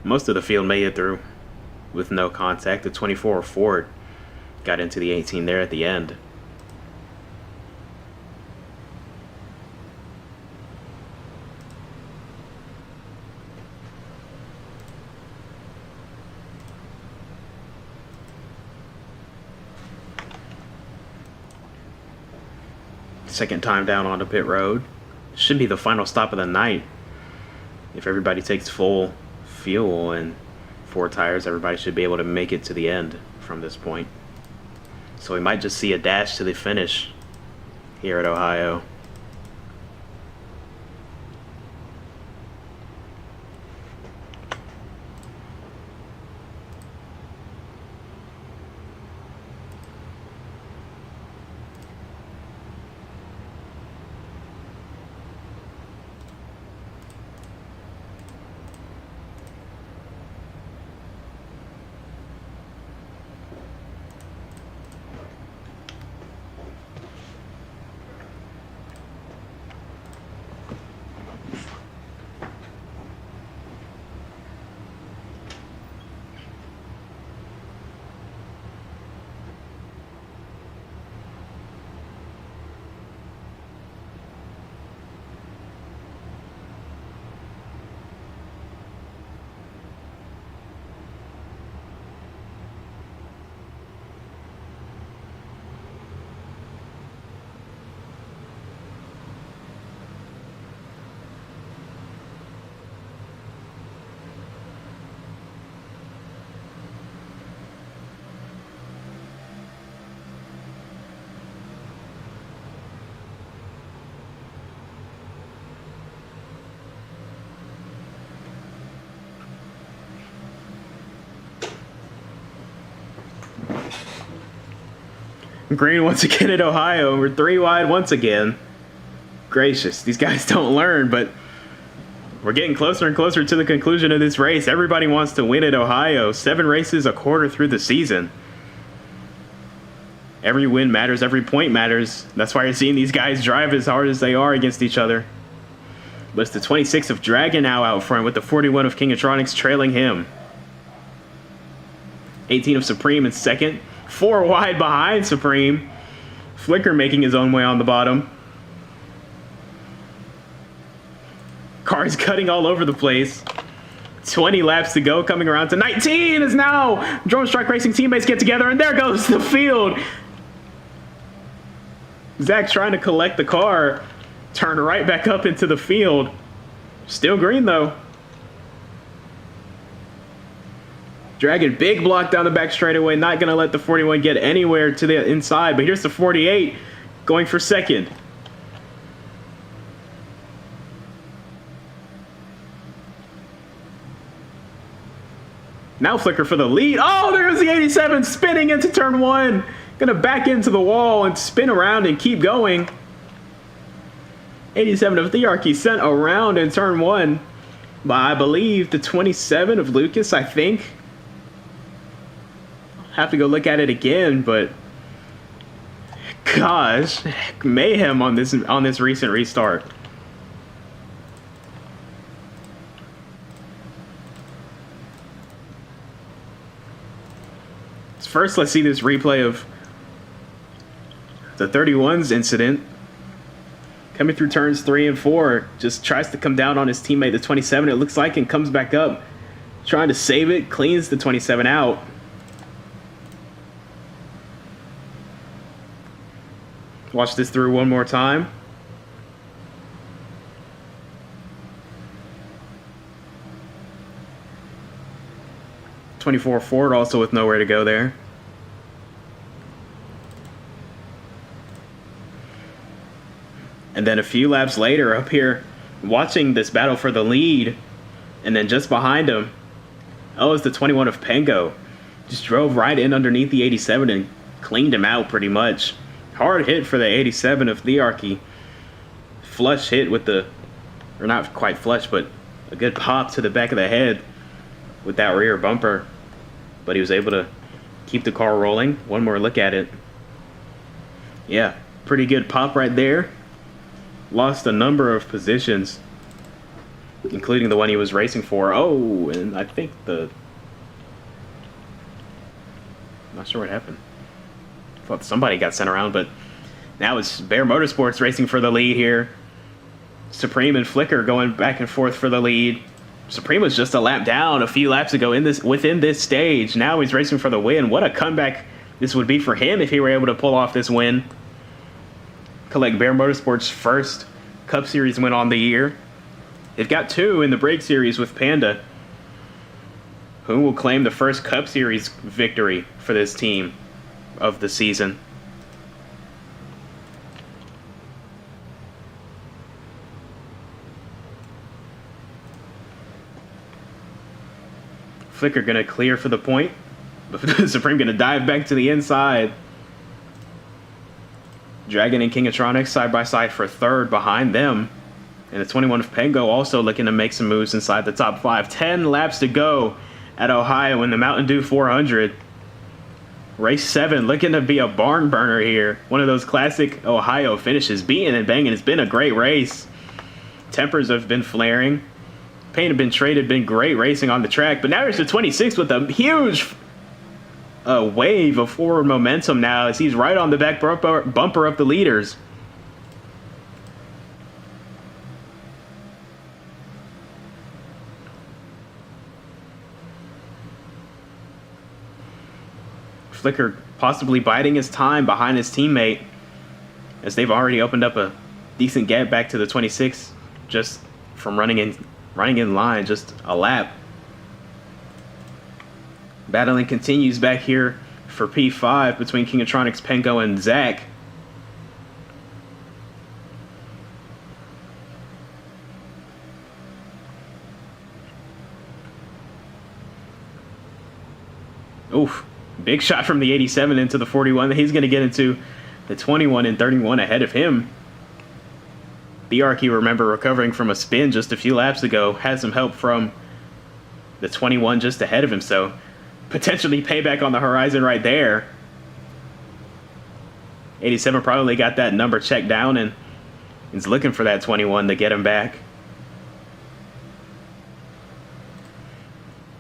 Most of the field made it through with no contact. The 24 Ford got into the 18 there at the end. Second time down onto pit road. Should be the final stop of the night. If everybody takes full fuel and 4 tires, everybody should be able to make it to the end from this point. So we might just see a dash to the finish here at Ohio. Green once again at Ohio. We're 3 wide once again. Gracious, these guys don't learn, but we're getting closer and closer to the conclusion of this race. Everybody wants to win at Ohio. 7 races, a quarter through the season. Every win matters, every point matters. That's why you're seeing these guys drive as hard as they are against each other. But it's the 26 of Dragon now out front with the 41 of Kingatronics trailing him. 18 of Supreme in second. 4 wide behind Supreme. Flicker making his own way on the bottom. Cars cutting all over the place. 20 laps to go, coming around to 19 is now. Drone Strike Racing teammates get together, and there goes the field. Zach trying to collect the car. Turn right back up into the field. Still green, though. Dragon, big block down the back straightaway. Not going to let the 41 get anywhere to the inside. But here's the 48 going for second. Now Flicker for the lead. Oh, there's the 87 spinning into turn 1. Gonna back into the wall and spin around and keep going. 87 of Thearchy sent around in turn 1 by, I believe, the 27 of Lucas, I think. Have to go look at it again, but gosh, mayhem on this recent restart. First, let's see this replay of the 31's incident. Coming through turns 3 and 4, just tries to come down on his teammate, the 27, it looks like, and comes back up, trying to save it, cleans the 27 out. Watch this through one more time. '24 Ford also with nowhere to go there. And then a few laps later, up here, watching this battle for the lead, and then just behind him, oh, it's the 21 of Pengo. Just drove right in underneath the 87 and cleaned him out pretty much. Hard hit for the 87 of Thearchy. Flush hit with the, or not quite flush, but a good pop to the back of the head with that rear bumper. But he was able to keep the car rolling. One more look at it. Yeah, pretty good pop right there. Lost a number of positions, including the one he was racing for. Oh, and I think not sure what happened. Thought somebody got sent around, but now it's Bear Motorsports racing for the lead here. Supreme and Flicker going back and forth for the lead. Supreme was just a lap down a few laps ago within this stage. Now he's racing for the win. What a comeback this would be for him if he were able to pull off this win. Collect Bear Motorsports' first Cup Series win on the year. They've got 2 in the Break Series with Panda, who will claim the first Cup Series victory for this team of the season. Flicker gonna clear for the point. Supreme gonna dive back to the inside. Dragon and Kingatronics side by side for third behind them. And the 21 of Pengo also looking to make some moves inside the top 5. 10 laps to go at Ohio in the Mountain Dew 400. Race 7 looking to be a barn burner here. One of those classic Ohio finishes. Beating and banging. It's been a great race. Tempers have been flaring. Paint have been traded. Been great racing on the track. But now there's the 26 with a huge wave of forward momentum now as he's right on the back bumper of the leaders. Flicker possibly biding his time behind his teammate as they've already opened up a decent gap back to the 26 just from running in line, just a lap. Battling continues back here for P5 between Kingatronics, Pengo, and Zach. Oof. Big shot from the 87 into the 41. He's going to get into the 21 and 31 ahead of him. Thearchy, remember, recovering from a spin just a few laps ago. Had some help from the 21 just ahead of him, so potentially payback on the horizon right there. 87 probably got that number checked down and is looking for that 21 to get him back.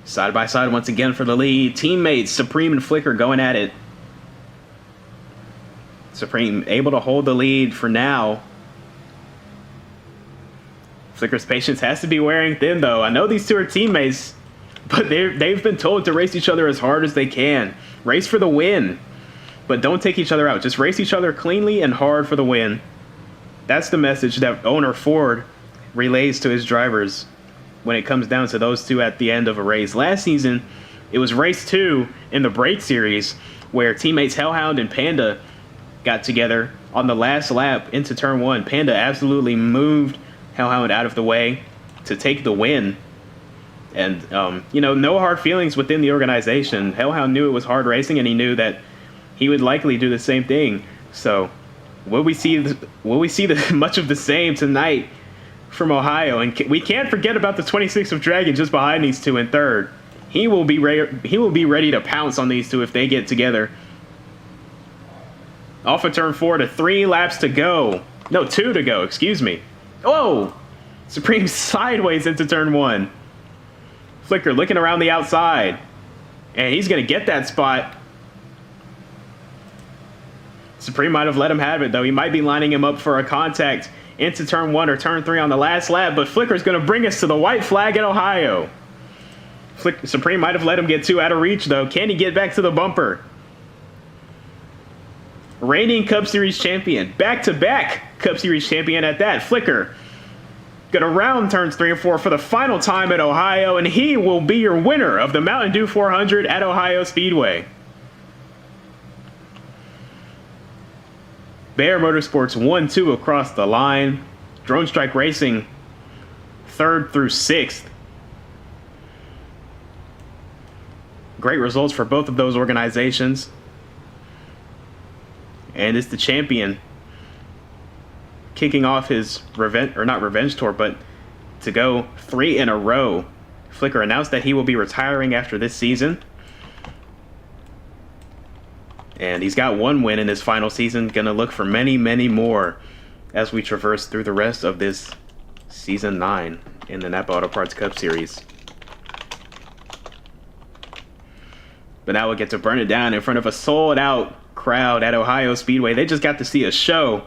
Side by side once again for the lead. Teammates Supreme and Flicker going at it. Supreme able to hold the lead for now. Flicker's patience has to be wearing thin, though. I know these two are teammates, but they've been told to race each other as hard as they can. Race for the win, but don't take each other out. Just race each other cleanly and hard for the win. That's the message that owner Ford relays to his drivers when it comes down to those two at the end of a race. Last season, it was race 2 in the Break Series where teammates Hellhound and Panda got together on the last lap into turn 1. Panda absolutely moved Hellhound out of the way to take the win. And, no hard feelings within the organization. Hellhound knew it was hard racing, and he knew that he would likely do the same thing. So, will we see much of the same tonight from Ohio? And we can't forget about the 26 of Dragon just behind these two in third. He will be ready to pounce on these two if they get together. Off of turn 4 to 3 laps to go. No, 2 to go, excuse me. Whoa! Supreme sideways into turn 1. Flicker looking around the outside. And he's going to get that spot. Supreme might have let him have it, though. He might be lining him up for a contact into turn 1 or turn 3 on the last lap. But Flicker's going to bring us to the white flag at Ohio. Supreme might have let him get 2 out of reach, though. Can he get back to the bumper? Reigning Cup Series champion. Back-to-back Cup Series champion at that. Flicker gonna round turns 3 and 4 for the final time at Ohio, and he will be your winner of the Mountain Dew 400 at Ohio Speedway. Bear Motorsports 1-2 across the line. Drone Strike Racing 3rd through 6th. Great results for both of those organizations. And it's the champion kicking off his revenge tour, but to go 3 in a row. Flicker announced that he will be retiring after this season. And he's got 1 win in his final season. Gonna look for many, many more as we traverse through the rest of this season 9 in the NAPA Auto Parts Cup Series. But now we'll get to burn it down in front of a sold-out crowd at Ohio Speedway. They just got to see a show.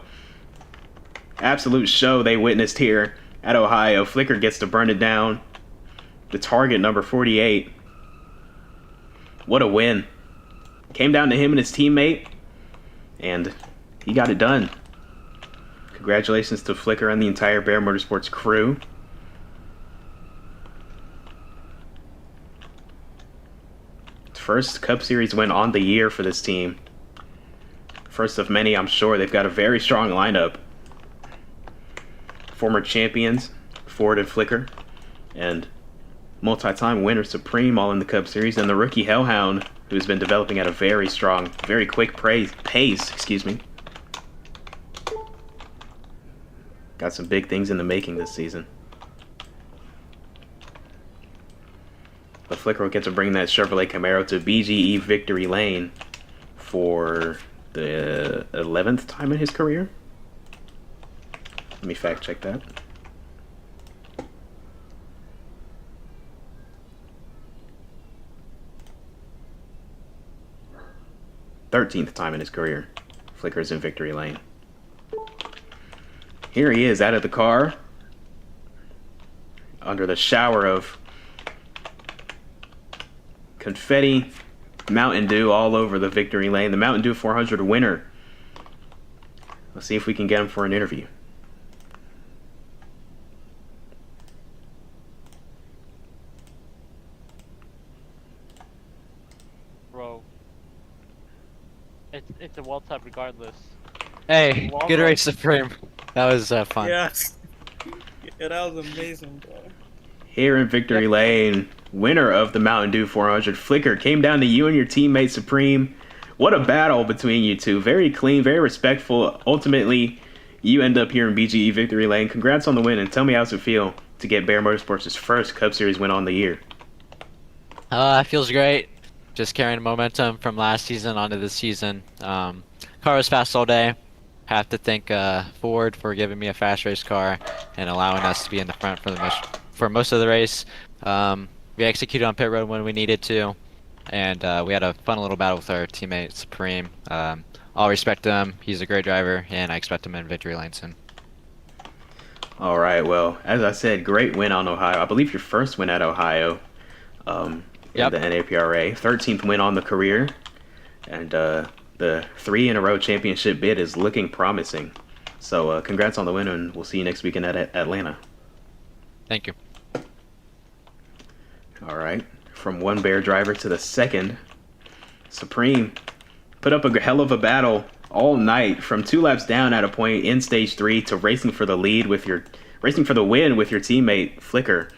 Absolute show they witnessed here at Ohio. Flicker gets to burn it down. The target, number 48. What a win. Came down to him and his teammate, and he got it done. Congratulations to Flicker and the entire Bear Motorsports crew. First Cup Series win on the year for this team. First of many, I'm sure. They've got a very strong lineup. Former champions, Ford and Flicker, and multi-time winner Supreme all in the Cup Series, and the rookie Hellhound, who's been developing at a very strong, very quick pace. Got some big things in the making this season. But Flicker will get to bring that Chevrolet Camaro to BGE Victory Lane for the 11th time in his career. Let me fact check that. "13th time in his career, Flicker's in Victory Lane." Here he is out of the car under the shower of confetti, Mountain Dew all over the Victory Lane. The Mountain Dew 400 winner. Let's see if we can get him for an interview. Bro. It's a World Cup regardless. Hey, Long good run. race, Supreme. That was fun. Yeah. Yeah, that was amazing, bro. Here in Victory Lane, winner of the Mountain Dew 400, Flicker, came down to you and your teammate Supreme. What a battle between you two. Very clean, very respectful. Ultimately, you end up here in BGE Victory Lane. Congrats on the win, and tell me how it feels to get Bear Motorsports' first Cup Series win on the year. It feels great. Just carrying momentum from last season onto this season. Car was fast all day. Have to thank Ford for giving me a fast race car and allowing us to be in the front for most of the race. We executed on pit road when we needed to, and we had a fun little battle with our teammate Supreme. I'll respect him. He's a great driver, and I expect him in Victory Lane soon. All right, well, as I said, great win on Ohio. I believe your first win at Ohio in Yep. the NAPRA. 13th win on the career, and the 3-in-a-row championship bid is looking promising. So congrats on the win, and we'll see you next weekend at Atlanta. Thank you. All right, from one Bear driver to the second, Supreme put up a hell of a battle all night, from 2 laps down at a point in stage 3 to racing for the win with your teammate Flicker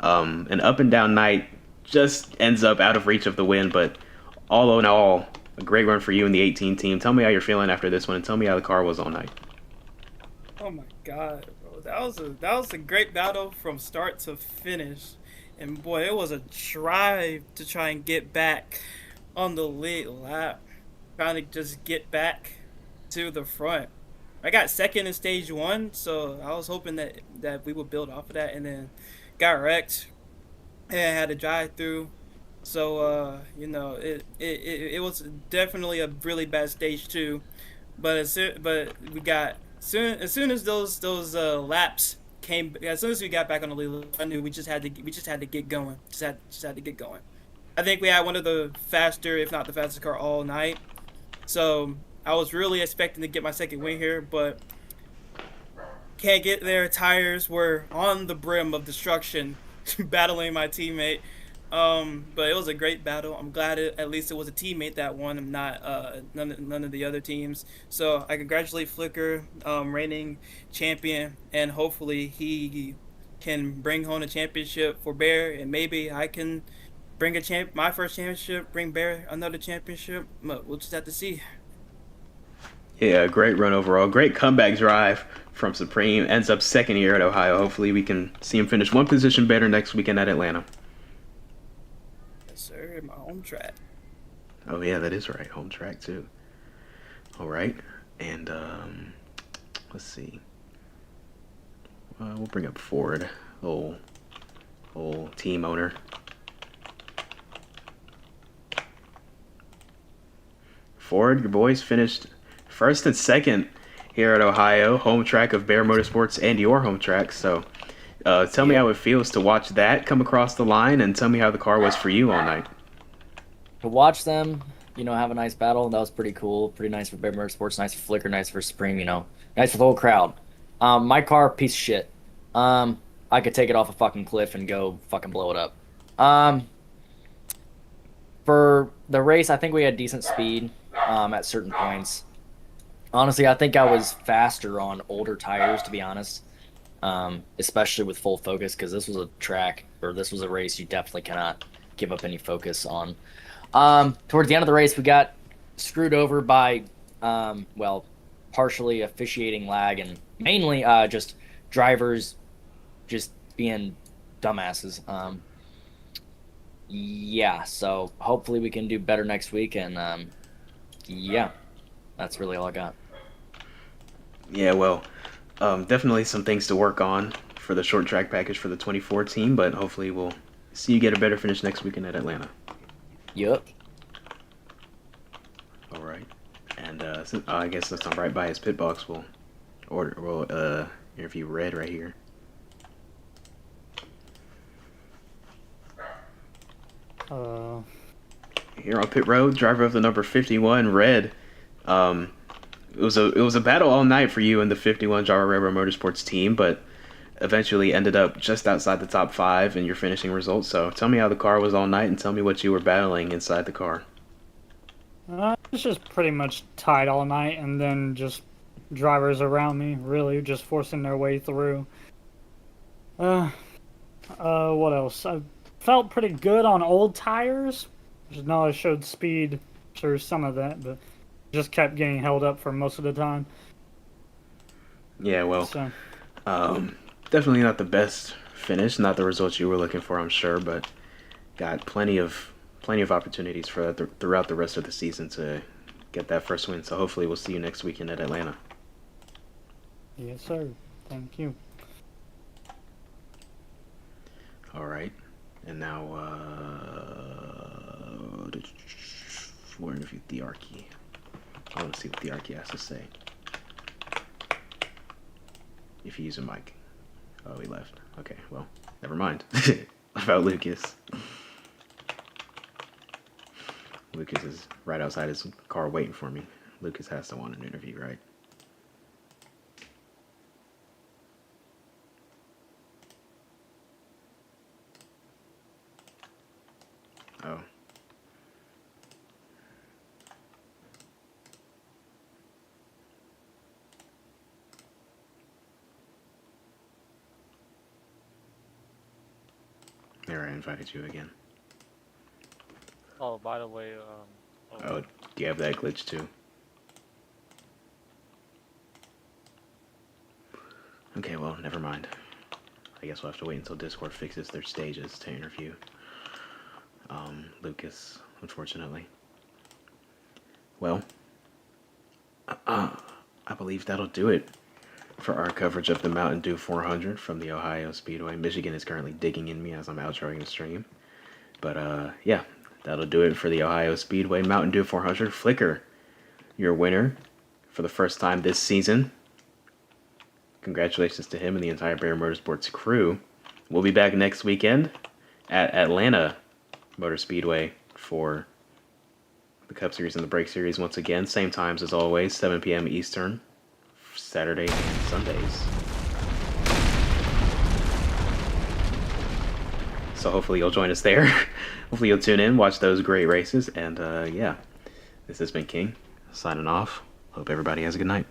An up and down night just ends up out of reach of the win, but all in all, a great run for you and the 18 team. Tell me how you're feeling after this one, and tell me how the car was all night. Oh my god, bro. That was a great battle from start to finish. And boy, it was a drive to try and get back on the lead lap. Trying to just get back to the front. I got second in stage one, so I was hoping that we would build off of that, and then got wrecked and had to drive through. So it was definitely a really bad stage two. But we got as soon as those laps came, as soon as we got back on the lead, I knew we just had to get going. Just had to get going. I think we had one of the faster, if not the fastest car all night. So I was really expecting to get my second win here, but can't get there. Tires were on the brim of destruction, battling my teammate. But it was a great battle. I'm glad at least it was a teammate that won, and not none of the other teams. So I congratulate Flicker, reigning champion, and hopefully he can bring home a championship for Bear, and maybe I can bring my first championship, bring Bear another championship. But we'll just have to see. Yeah, great run overall. Great comeback drive from Supreme. Ends up second here at Ohio. Hopefully we can see him finish one position better next weekend at Atlanta. Yes, sir. My home track. Oh yeah, that is right. Home track too. All right, and let's see. We'll bring up Ford, old team owner. Ford, your boys finished first and second here at Ohio, home track of Bear Motorsports and your home track. So tell me how it feels to watch that come across the line, and tell me how the car was for you all night. To watch them, have a nice battle, that was pretty cool. Pretty nice for Bear Motorsports, nice for Flicker, nice for Supreme, nice for the whole crowd. My car, piece of shit. I could take it off a fucking cliff and go fucking blow it up. For the race, I think we had decent speed at certain points. Honestly, I think I was faster on older tires, to be honest, especially with full focus, because this was a race you definitely cannot give up any focus on. Towards the end of the race, we got screwed over by, partially officiating lag, and mainly just drivers just being dumbasses. So hopefully we can do better next week, and that's really all I got. Yeah, well, definitely some things to work on for the short track package for the 24 team, but hopefully we'll see you get a better finish next weekend at Atlanta. Yep. All right, and I guess since I'm right by his pit box, we'll interview Red right here. Here on pit road, driver of the number 51, Red. It was a battle all night for you and the 51 Java Railroad Motorsports team, but eventually ended up just outside the top 5 in your finishing results. So tell me how the car was all night, and tell me what you were battling inside the car. It's just pretty much tight all night, and then just drivers around me really just forcing their way through. What else? I felt pretty good on old tires. Just know I showed speed through some of that, but just kept getting held up for most of the time. Yeah, well, So, definitely not the best finish, not the results you were looking for, I'm sure, but got plenty of opportunities for that throughout the rest of the season to get that first win. So hopefully we'll see you next weekend at Atlanta. yes, sir. Thank you. All right, and now we'll interview Thearchy. I want to see what Thearchy has to say. If he uses a mic. Oh, he left. Okay, well, never mind. About Lucas. Lucas is right outside his car waiting for me. Lucas has to want an interview, right? Oh. There, I invited you again. Oh, by the way, Oh, do you have that glitch too? Okay, well, never mind. I guess we'll have to wait until Discord fixes their stages to interview Lucas, unfortunately. Well, I believe that'll do it for our coverage of the Mountain Dew 400 from the Ohio Speedway. Michigan is currently digging in me as I'm outroing the stream. But yeah, that'll do it for the Ohio Speedway Mountain Dew 400. Flicker, your winner for the first time this season. Congratulations to him and the entire Bear Motorsports crew. We'll be back next weekend at Atlanta Motor Speedway for the Cup Series and the Break Series once again. Same times as always, 7 p.m. Eastern, Saturday and Sundays. So hopefully you'll join us there. Hopefully you'll tune in, watch those great races. And yeah, this has been King, signing off. Hope everybody has a good night.